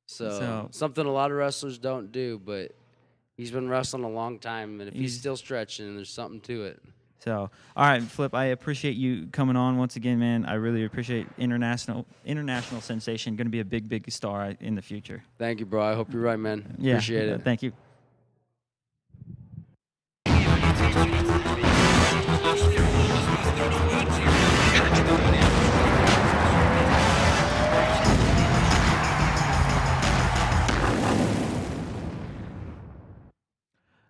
So something a lot of wrestlers don't do, but he's been wrestling a long time, and if he's still stretching, there's something to it. So, all right, Flip, I appreciate you coming on once again, man. I really appreciate international sensation. Going to be a big star in the future. Thank you, bro. I hope you're right, man. Yeah, appreciate it. Thank you.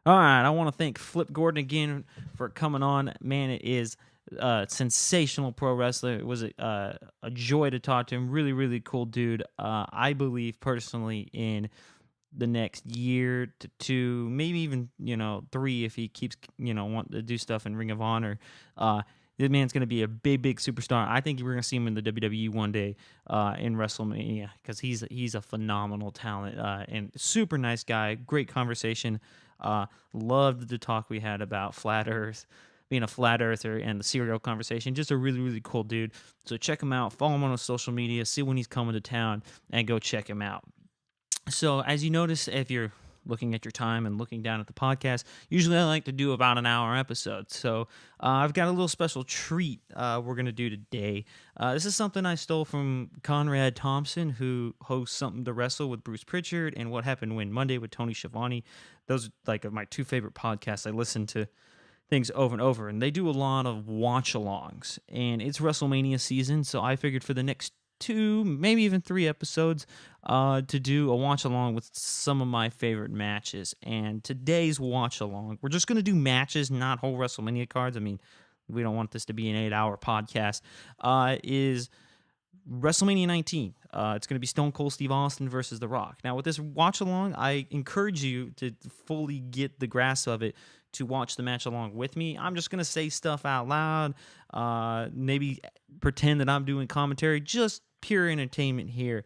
All right, I want to thank Flip Gordon again for coming on. Man, it is a sensational pro wrestler. It was a joy to talk to him. Really cool dude. I believe personally in the next year to two, maybe even 3 if he keeps wanting to do stuff in Ring of Honor. This man's going to be a big superstar. I think we're going to see him in the WWE one day in WrestleMania because he's a phenomenal talent and super nice guy. Great conversation. Loved the talk we had about flat Earth, being a flat earther, and the cereal conversation. Just a really cool dude. So check him out. Follow him on social media. See when he's coming to town, and go check him out. So as you notice, if you're looking at your time and looking down at the podcast, usually I like to do about an hour episode. So I've got a little special treat we're going to do today. This is something I stole from Conrad Thompson, who hosts Something to Wrestle with Bruce Pritchard and What Happened When Monday with Tony Schiavone. Those are like my 2 favorite podcasts. I listen to things over and over, and they do a lot of watch-alongs. And it's WrestleMania season, so I figured for the next 2, maybe even 3 episodes to do a watch-along with some of my favorite matches. And today's watch-along, we're just going to do matches, not whole WrestleMania cards. I mean, we don't want this to be an 8-hour podcast, is WrestleMania 19. It's going to be Stone Cold Steve Austin versus The Rock. Now, with this watch-along, I encourage you to fully get the grasp of it to watch the match along with me. I'm just going to say stuff out loud, maybe pretend that I'm doing commentary, just pure entertainment here.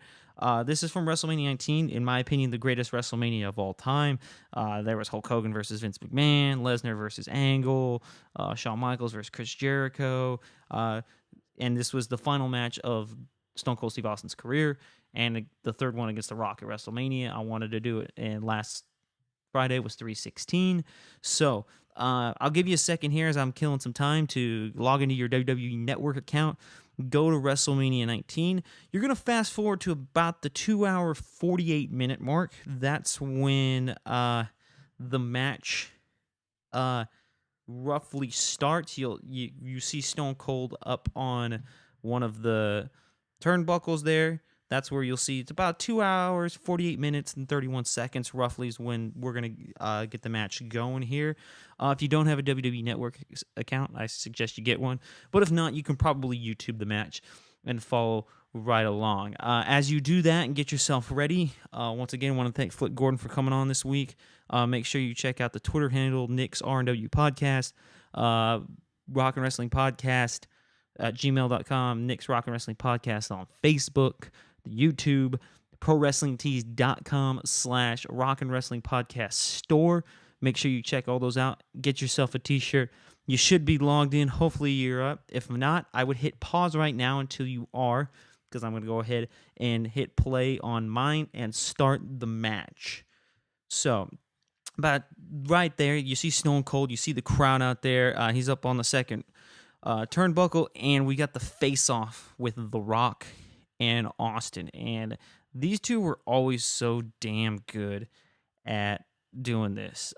This is from WrestleMania 19, in my opinion, the greatest WrestleMania of all time. There was Hulk Hogan versus Vince McMahon, Lesnar versus Angle, Shawn Michaels versus Chris Jericho, and this was the final match of Stone Cold Steve Austin's career, and the third one against The Rock at WrestleMania. I wanted to do it, and last Friday was 3/16. So I'll give you a second here as I'm killing some time to log into your WWE Network account. Go to WrestleMania 19. You're going to fast forward to about the 2-hour, 48-minute mark. That's when the match roughly starts. You see Stone Cold up on one of the turnbuckles there. That's where you'll see it's about 2 hours, 48 minutes, and 31 seconds roughly is when we're going to get the match going here. If you don't have a WWE Network account, I suggest you get one. But if not, you can probably YouTube the match and follow right along. As you do that and get yourself ready, once again, I want to thank Flip Gordon for coming on this week. Make sure you check out the Twitter handle, Nick's R&W Podcast, Rock and Wrestling Podcast at gmail.com, Nick's Rock and Wrestling Podcast on Facebook, the YouTube, ProWrestlingTees.com/Rock and Wrestling Podcast store. Make sure you check all those out. Get yourself a t-shirt. You should be logged in. Hopefully you're up. If not, I would hit pause right now until you are, because I'm going to go ahead and hit play on mine and start the match. So, about right there, you see Stone Cold. You see the crowd out there. He's up on the second turnbuckle, and we got the face-off with The Rock and Austin. And these two were always so damn good at doing this.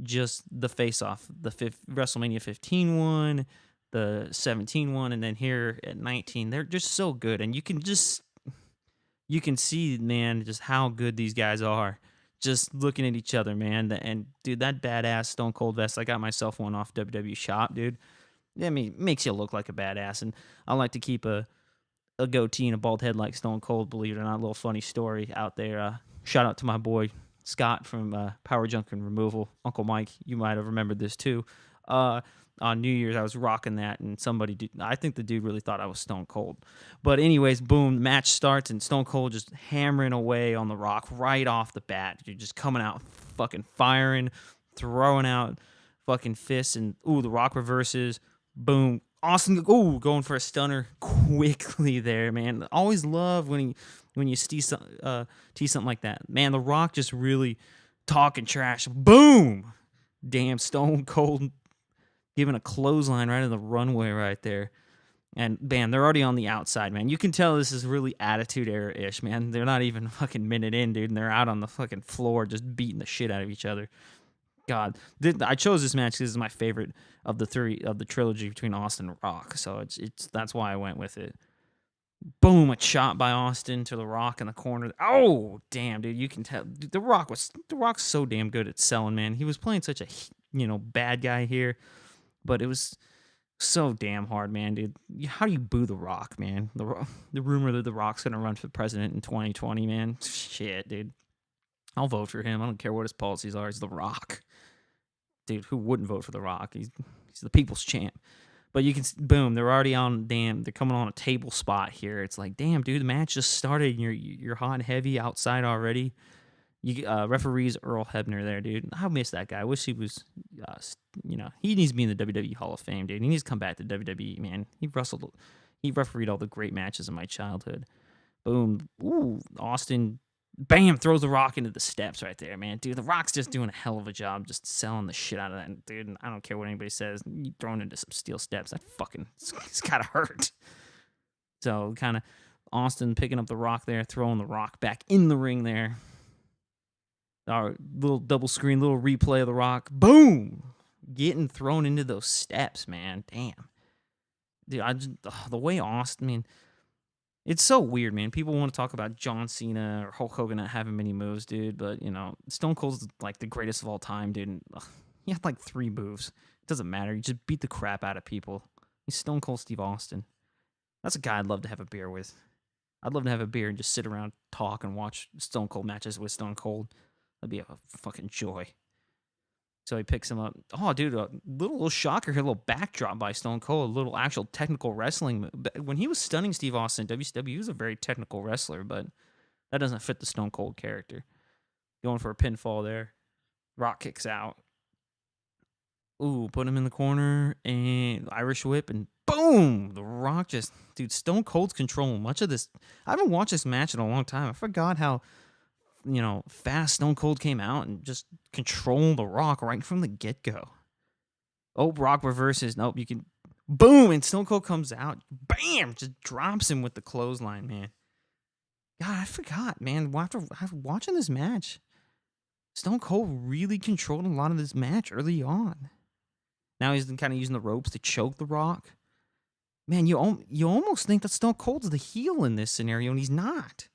Just the face-off, the WrestleMania 15 one, the 17 one, and then here at 19, they're just so good. And you can see, man, just how good these guys are. Just looking at each other, man. And, dude, that badass Stone Cold vest, I got myself one off WWE Shop, dude. I mean, it makes you look like a badass. And I like to keep a goatee and a bald head like Stone Cold, believe it or not. A little funny story out there. Shout out to my boy Scott from Power Junk and Removal. Uncle Mike, you might have remembered this too. On New Year's, I was rocking that, and I think the dude really thought I was Stone Cold. But anyways, boom, the match starts, and Stone Cold just hammering away on The Rock right off the bat. You're just coming out fucking firing, throwing out fucking fists, and The Rock reverses. Boom. Austin, going for a stunner quickly there, man. Always love when you see something like that. Man, The Rock just really talking trash. Boom! Damn, Stone Cold giving a clothesline right in the runway right there. And, man, they're already on the outside, man. You can tell this is really Attitude Era-ish, man. They're not even a fucking minute in, dude, and they're out on the fucking floor just beating the shit out of each other. God, I chose this match because this is my favorite of the three of the trilogy between Austin and Rock, so it's that's why I went with it. Boom, a shot by Austin to The Rock in the corner. Oh, damn, dude, you can tell The Rock's so damn good at selling, man. He was playing such a bad guy here, but it was so damn hard, man, dude. How do you boo The Rock, man? The rumor that The Rock's gonna run for president in 2020, man. Shit, dude. I'll vote for him. I don't care what his policies are. He's The Rock. Dude, who wouldn't vote for The Rock? He's the people's champ. But you can, boom, they're already on, they're coming on a table spot here. It's like, damn, dude, the match just started and you're hot and heavy outside already. Referee's Earl Hebner there, dude. I miss that guy. I wish he was, he needs to be in the WWE Hall of Fame, dude. He needs to come back to WWE, man. He refereed all the great matches in my childhood. Boom. Ooh, Austin, bam, throws The Rock into the steps right there, man. Dude, The Rock's just doing a hell of a job just selling the shit out of that, dude. And I don't care what anybody says. You thrown into some steel steps. It's gotta hurt. So, kind of Austin picking up The Rock there, throwing The Rock back in the ring there. Our little double screen, little replay of The Rock. Boom! Getting thrown into those steps, man. Damn. Dude, the way Austin, I mean, it's so weird, man. People want to talk about John Cena or Hulk Hogan not having many moves, dude. But, Stone Cold's like the greatest of all time, dude. And, he had like 3 moves. It doesn't matter. You just beat the crap out of people. He's Stone Cold Steve Austin. That's a guy I'd love to have a beer with. I'd love to have a beer and just sit around, talk, and watch Stone Cold matches with Stone Cold. That'd be a fucking joy. So he picks him up. Oh, dude, a little shocker here, a little backdrop by Stone Cold, a little actual technical wrestling move. When he was stunning Steve Austin in WCW, he was a very technical wrestler, but that doesn't fit the Stone Cold character. Going for a pinfall there. Rock kicks out. Ooh, put him in the corner, and Irish whip, and boom! The Rock just, dude, Stone Cold's controlling much of this. I haven't watched this match in a long time. I forgot how, fast Stone Cold came out and just controlled The Rock right from the get-go. Oh, Rock reverses. Nope, you can, boom! And Stone Cold comes out, bam! Just drops him with the clothesline, man. God, I forgot, man. After watching this match, Stone Cold really controlled a lot of this match early on. Now he's kind of using the ropes to choke The Rock. Man, you almost think that Stone Cold's the heel in this scenario, and he's not.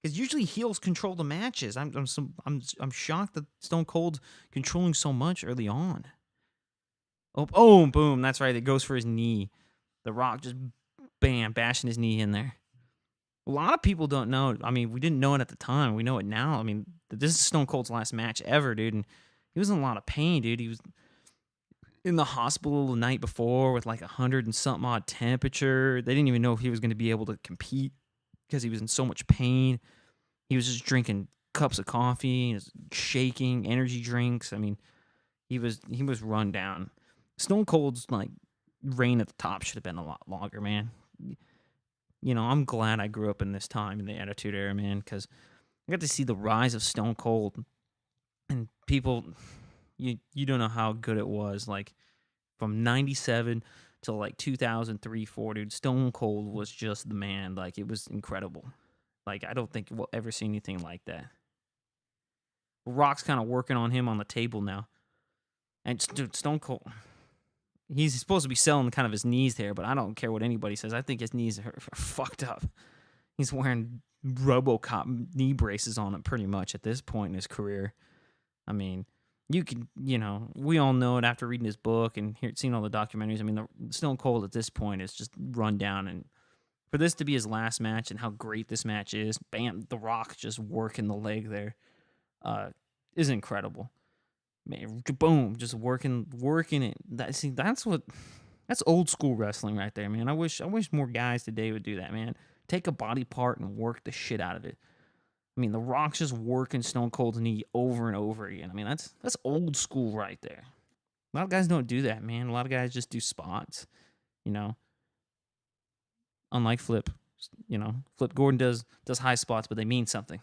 Because usually heels control the matches. I'm shocked that Stone Cold's controlling so much early on. Oh, boom! That's right. It goes for his knee. The Rock just bam, bashing his knee in there. A lot of people don't know. I mean, we didn't know it at the time. We know it now. I mean, this is Stone Cold's last match ever, dude, and he was in a lot of pain, dude. He was in the hospital the night before with like 100 and something odd temperature. They didn't even know if he was going to be able to compete because he was in so much pain. He was just drinking cups of coffee, he was shaking, energy drinks. I mean, he was run down. Stone Cold's like reign at the top should have been a lot longer, man. I'm glad I grew up in this time in the Attitude Era, man, because I got to see the rise of Stone Cold, and people, you don't know how good it was. Like from '97 to like 2003, 4, dude, Stone Cold was just the man. Like it was incredible. Like I don't think we'll ever see anything like that. Rock's kind of working on him on the table now, and dude, Stone Cold. He's supposed to be selling kind of his knees there, but I don't care what anybody says. I think his knees are fucked up. He's wearing RoboCop knee braces on him pretty much at this point in his career. I mean, we all know it after reading his book and seeing all the documentaries. I mean, the Stone Cold at this point is just run down. And for this to be his last match and how great this match is, bam, The Rock just working the leg there is incredible. Man, boom, just working it. That's old school wrestling right there, man. I wish more guys today would do that, man. Take a body part and work the shit out of it. I mean, The Rock's just working Stone Cold's knee over and over again. I mean, that's old school right there. A lot of guys don't do that, man. A lot of guys just do spots, you know. Unlike Flip, Flip Gordon does high spots, but they mean something.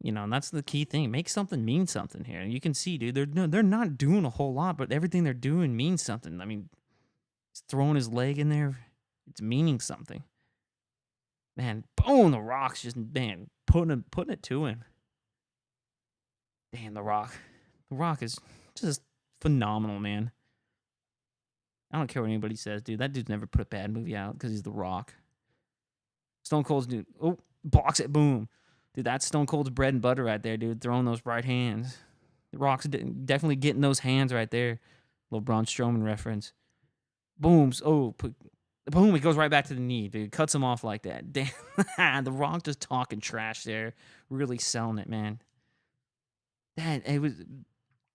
And that's the key thing. Make something mean something here. You can see, dude, they're not doing a whole lot, but everything they're doing means something. I mean, he's throwing his leg in there. It's meaning something. Man, boom, The Rock's just, man, putting it to him. Damn, The Rock. The Rock is just phenomenal, man. I don't care what anybody says, dude. That dude's never put a bad movie out because he's The Rock. Stone Cold's dude. Oh, blocks it, boom. Dude, that's Stone Cold's bread and butter right there, dude. Throwing those right hands. The Rock's definitely getting those hands right there. Little Braun Strowman reference. Booms. Oh, boom. He goes right back to the knee, dude. Cuts him off like that. Damn. The Rock just talking trash there. Really selling it, man.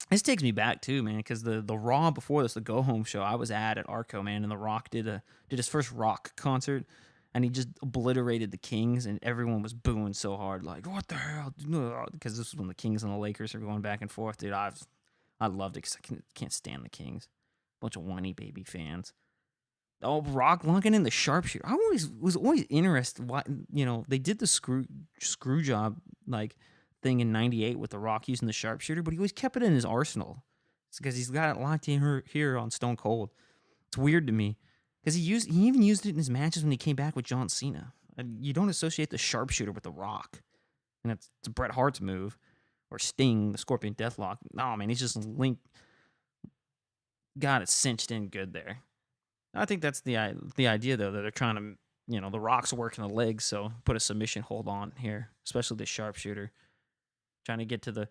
This takes me back too, man, because the Raw before this, the Go Home show, I was at Arco, man, and The Rock did his first rock concert, and he just obliterated the Kings, and everyone was booing so hard, like, what the hell? Because this was when the Kings and the Lakers were going back and forth, dude. I loved it because I can't stand the Kings. Bunch of whiny baby fans. Oh, Rock lunking in the sharpshooter. I was always interested. Why they did the screw job like thing in '98 with The Rock using the sharpshooter, but he always kept it in his arsenal. It's because he's got it locked in here on Stone Cold. It's weird to me because he even used it in his matches when he came back with John Cena. And you don't associate the sharpshooter with The Rock, and it's Bret Hart's move, or Sting, the Scorpion Deathlock. No, man, he's just got it cinched in good there. I think that's the idea, though, that they're trying to, The Rock's working the legs, so put a submission hold on here, especially the sharpshooter. Trying to get to the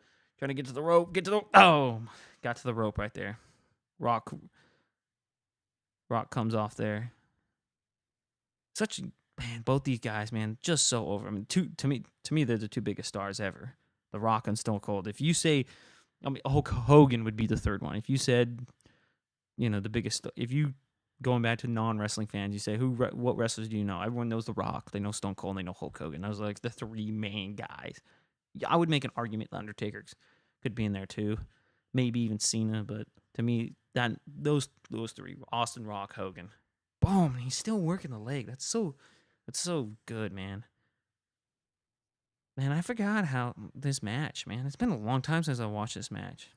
rope, got to the rope right there. Rock comes off there. Both these guys, man, just so over. I mean, to me, they're the two biggest stars ever. The Rock and Stone Cold. If you say, Hulk Hogan would be the third one. If you said, the biggest, if you going back to non-wrestling fans, you say, what wrestlers do you know? Everyone knows The Rock. They know Stone Cold. And they know Hulk Hogan. Those are like the three main guys. Yeah, I would make an argument The Undertaker could be in there too. Maybe even Cena. But to me, those three, Austin, Rock, Hogan. Boom. He's still working the leg. That's so good, man. Man, I forgot how this match, man. It's been a long time since I watched this match.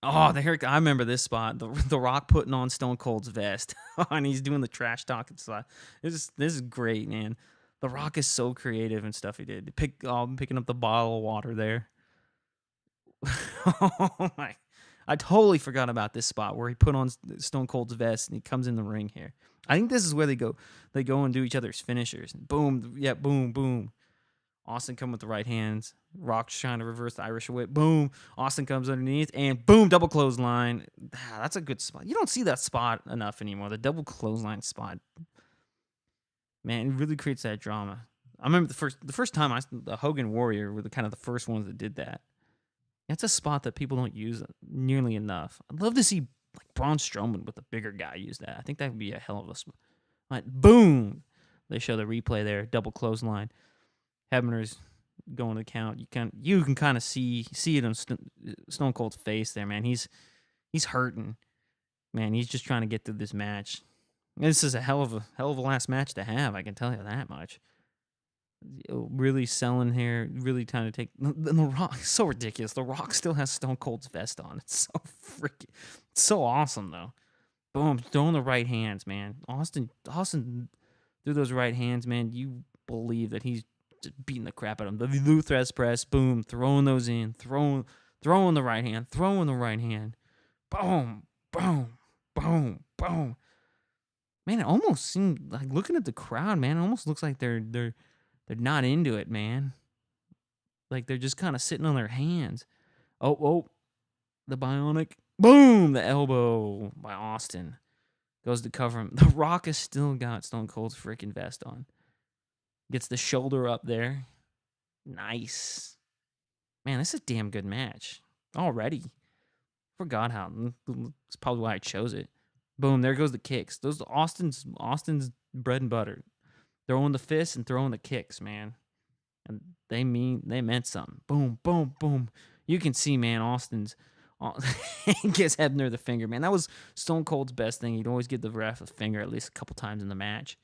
Oh, I remember this spot. The Rock putting on Stone Cold's vest, and he's doing the trash talking slide. This is great, man. The Rock is so creative and stuff he did. Picking up the bottle of water there. Oh my! I totally forgot about this spot where he put on Stone Cold's vest and he comes in the ring here. I think this is where they go and do each other's finishers. Boom, yeah, boom, boom. Austin come with the right hands. Rock's trying to reverse the Irish whip. Boom. Austin comes underneath and boom, double clothesline. That's a good spot. You don't see that spot enough anymore. The double clothesline spot. Man, it really creates that drama. I remember the first time the Hogan Warrior were kind of the first ones that did that. That's a spot that people don't use nearly enough. I'd love to see like Braun Strowman with a bigger guy use that. I think that would be a hell of a spot. Like, boom. They show the replay there, double clothesline. Hebner's going to count. You can kind of see it on Stone Cold's face there, man. He's hurting, man. He's just trying to get through this match. This is a hell of a last match to have. I can tell you that much. Really selling here, really trying to take. The Rock, so ridiculous. The Rock still has Stone Cold's vest on. It's so freaking, it's so awesome though. Boom, throwing the right hands, man. Austin threw those right hands, man. You believe that he's just beating the crap out of him. The Luthez press, boom, throwing those in, throwing the right hand, boom, boom, boom, boom. Man, it almost seemed like looking at the crowd, man. It almost looks like they're not into it, man. Like they're just kind of sitting on their hands. Oh, the bionic, boom, the elbow by Austin goes to cover him. The Rock has still got Stone Cold's freaking vest on. Gets the shoulder up there. Nice. Man, this is a damn good match. Already. Forgot how. That's probably why I chose it. Boom, there goes the kicks. Those Austin's bread and butter. Throwing the fists and throwing the kicks, man. And they meant something. Boom, boom, boom. You can see, man, Austin's he gives Hebner the finger, man. That was Stone Cold's best thing. He'd always give the ref a finger at least a couple times in the match.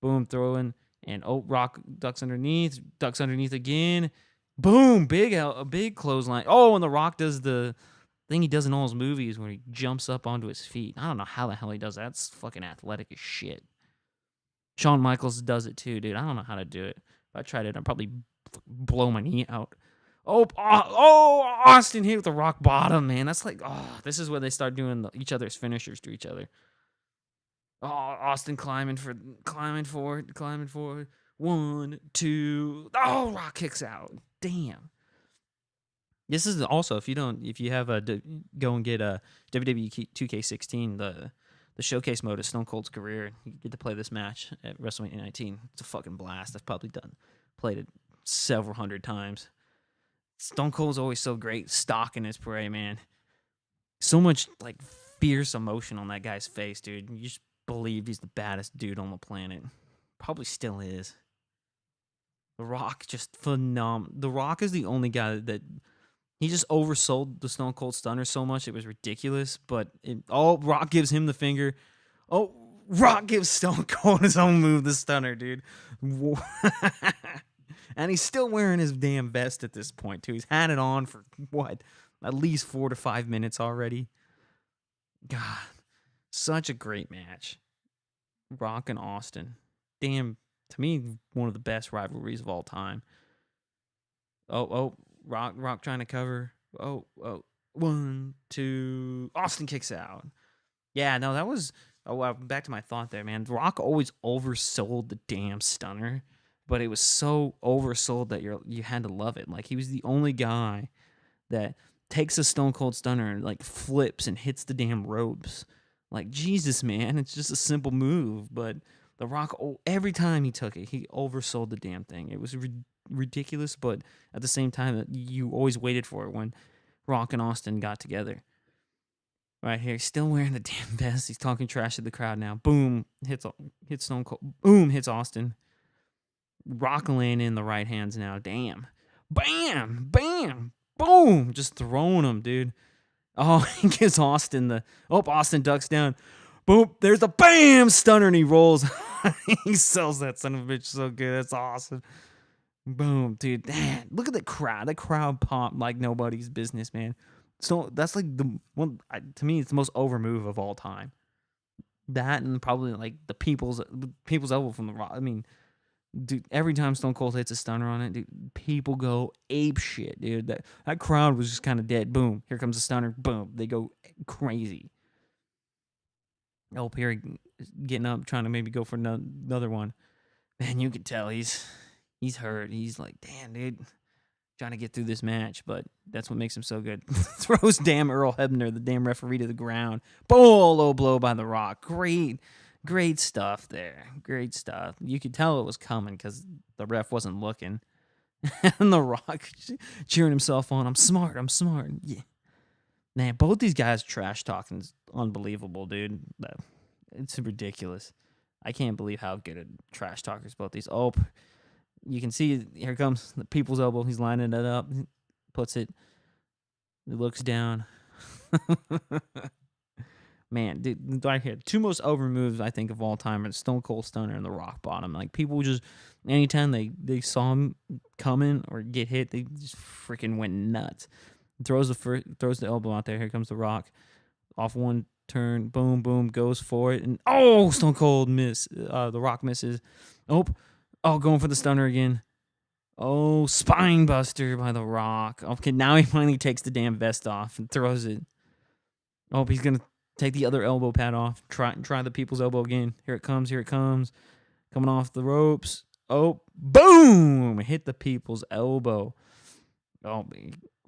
Boom, throwing. And Rock ducks underneath again. Boom, a big clothesline. Oh, and the Rock does the thing he does in all his movies where he jumps up onto his feet. I don't know how the hell he does that. It's fucking athletic as shit. Shawn Michaels does it too, dude. I don't know how to do it. If I tried it, I'd probably blow my knee out. Oh, Austin hit with the rock bottom, man. That's like, this is where they start doing each other's finishers to each other. Oh, Austin climbing forward. 1, 2. Oh, Rock kicks out. Damn. This is also, if you have go and get a WWE 2K16, the showcase mode of Stone Cold's career. You get to play this match at WrestleMania 19. It's a fucking blast. I've probably played it several hundred times. Stone Cold's always so great, stalking his prey, man. So much like fierce emotion on that guy's face, dude. You just believe he's the baddest dude on the planet. Probably still is. The Rock, just phenomenal. The Rock is the only guy that he just oversold the Stone Cold Stunner so much it was ridiculous. But Rock gives him the finger. Oh, Rock gives Stone Cold his own move, the Stunner, dude. And he's still wearing his damn vest at this point too. He's had it on for at least 4 to 5 minutes already. God, such a great match. Rock and Austin, damn, to me, one of the best rivalries of all time. Oh, Rock trying to cover. Oh, 1, 2. Austin kicks out. Yeah, no, that was. Back to my thought there, man. Rock always oversold the damn Stunner, but it was so oversold that you had to love it. Like he was the only guy that takes a Stone Cold Stunner and like flips and hits the damn ropes. Like Jesus, man, it's just a simple move, but the Rock, every time he took it, he oversold the damn thing. It was ridiculous, but at the same time, you always waited for it when Rock and Austin got together. Right here, he's still wearing the damn vest. He's talking trash to the crowd now. Boom, hits Stone Cold. Boom, hits Austin. Rock laying in the right hands now. Damn. Bam, bam, boom. Just throwing them, dude. Oh, he gives Austin Austin ducks down. Boom, there's the bam Stunner, and he rolls. He sells that son of a bitch so good. That's awesome. Boom, dude. Man, look at the crowd. The crowd popped like nobody's business, man. So that's like the one, to me, it's the most over move of all time. That and probably like the people's elbow from the Rock. I mean, Dude, every time Stone Cold hits a stunner on it, dude, people go ape shit, dude. That crowd was just kind of dead. Boom, here comes a stunner. Boom, they go crazy. Oh, Perry getting up, trying to maybe go for another one. Man, you can tell he's hurt. He's like, damn, dude, trying to get through this match, but that's what makes him so good. Throws damn Earl Hebner, the damn referee, to the ground. Boom, low blow by The Rock. Great stuff there. Great stuff. You could tell it was coming because the ref wasn't looking. And The Rock cheering himself on. I'm smart. Yeah. Man, both these guys trash talking is unbelievable, dude. It's ridiculous. I can't believe how good at trash talkers both these. Oh, you can see here comes the people's elbow. He's lining it up, puts it. He looks down. Man, dude, right here, two most over moves I think of all time are Stone Cold Stunner and the Rock Bottom. Like people just, anytime they saw him coming or get hit, they just freaking went nuts. Throws the elbow out there. Here comes the Rock, off one turn, boom, boom, goes for it, and oh, Stone Cold miss. The Rock misses. Oh, going for the stunner again. Oh, spine buster by The Rock. Okay, now he finally takes the damn vest off and throws it. Oh, he's gonna take the other elbow pad off. Try the people's elbow again. Here it comes. Coming off the ropes. Oh, boom! Hit the people's elbow. Oh,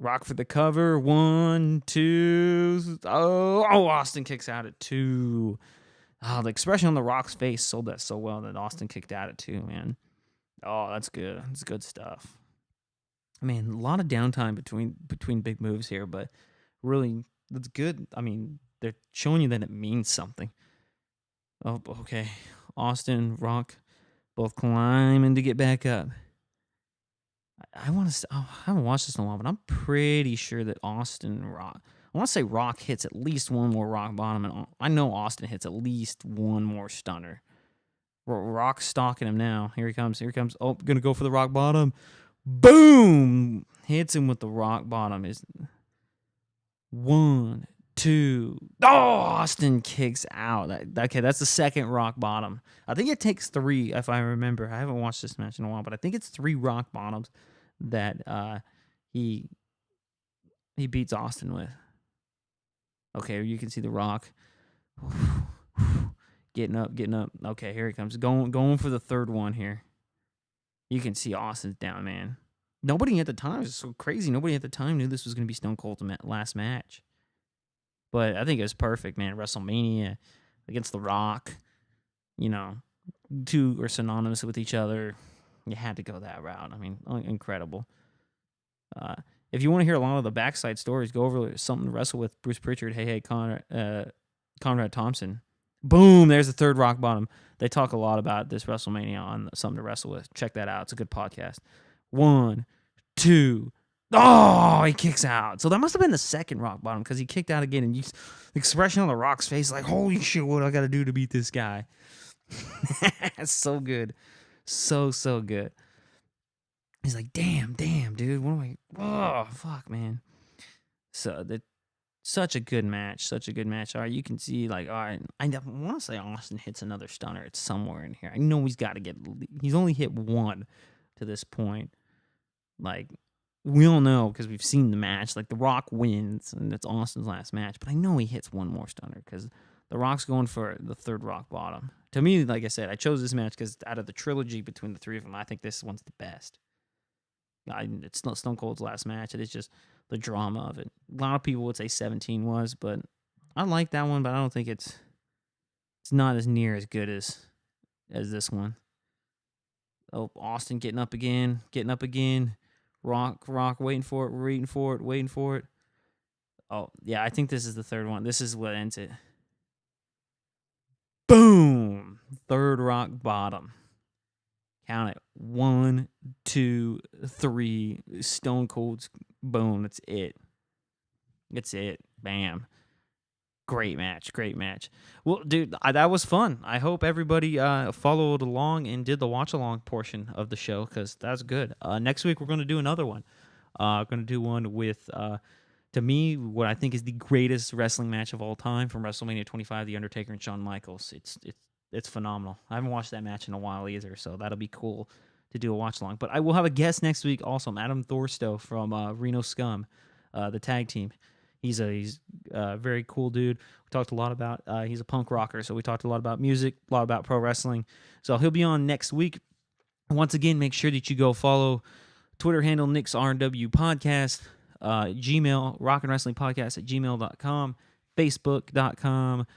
Rock for the cover. 1, 2. Oh, Austin kicks out at 2. Oh, the expression on The Rock's face sold that so well that Austin kicked out at 2, man. Oh, that's good. That's good stuff. I mean, a lot of downtime between big moves here, but really, that's good. I mean, they're showing you that it means something. Oh, okay. Austin, Rock, both climbing to get back up. I want to. I haven't watched this in a while, but I'm pretty sure that Austin Rock. I want to say Rock hits at least one more Rock Bottom, and I know Austin hits at least one more stunner. Rock's stalking him now. Here he comes. Oh, gonna go for the Rock Bottom. Boom! Hits him with the Rock Bottom. Is 1, 2. Oh, Austin kicks out. Okay, that's the second Rock Bottom. I think it takes 3, if I remember. I haven't watched this match in a while, but I think it's 3 Rock Bottoms that he beats Austin with. Okay, you can see the Rock getting up. Okay, here he comes. Going for the third one here. You can see Austin's down, man. Nobody at the time, it's so crazy. Nobody at the time knew this was going to be Stone Cold's last match. But I think it was perfect, man. WrestleMania against The Rock. You know, two are synonymous with each other. You had to go that route. I mean, incredible. If you want to hear a lot of the backside stories, go over Something to Wrestle with Bruce Pritchard. Hey, Conrad Thompson. Boom, there's the third Rock Bottom. They talk a lot about this WrestleMania on Something to Wrestle with. Check that out. It's a good podcast. 1, 2. Oh, he kicks out. So that must have been the second Rock Bottom because he kicked out again. And the expression on The Rock's face, like, holy shit, what do I got to do to beat this guy? It's so good. So good. He's like, damn, dude. What am I? Oh, fuck, man. So such a good match. All right, you can see, like, all right, I want to say Austin hits another stunner. It's somewhere in here. I know he's only hit 1 to this point. Like, we all know because we've seen the match. Like, The Rock wins, and it's Austin's last match. But I know he hits 1 more stunner because The Rock's going for the third Rock Bottom. To me, like I said, I chose this match because out of the trilogy between the 3 of them, I think this one's the best. It's not Stone Cold's last match. It is just the drama of it. A lot of people would say 17 was, but I like that one, but I don't think it's not as near as good as this one. Oh, Austin getting up again. Rock waiting for it. Oh, yeah, I think this is the third one. This is what ends it. Boom! Third Rock Bottom. Count it. 1, 2, 3. Stone Cold's boom. That's it. Bam. Great match. Well, dude, that was fun. I hope everybody followed along and did the watch along portion of the show because that's good. Next week we're going to do another one. Going to do one with, to me, what I think is the greatest wrestling match of all time from WrestleMania 25, The Undertaker and Shawn Michaels. It's it's phenomenal. I haven't watched that match in a while either, so that'll be cool to do a watch along. But I will have a guest next week also, Adam Thorstow from Reno Scum, the tag team. He's a very cool dude. We talked a lot about, he's a punk rocker, so we talked a lot about music, a lot about pro wrestling. So he'll be on next week. Once again, make sure that you go follow Twitter handle Nick's RW Podcast, Gmail, Rock and Wrestling Podcast at gmail.com, Facebook.com,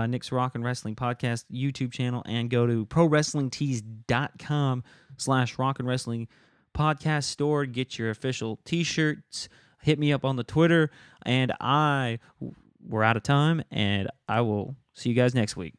Nick's Rock and Wrestling Podcast YouTube channel, and go to ProWrestlingTees.com/Rock and Wrestling Podcast store. Get your official t-shirts. Hit me up on the Twitter, and we're out of time, and I will see you guys next week.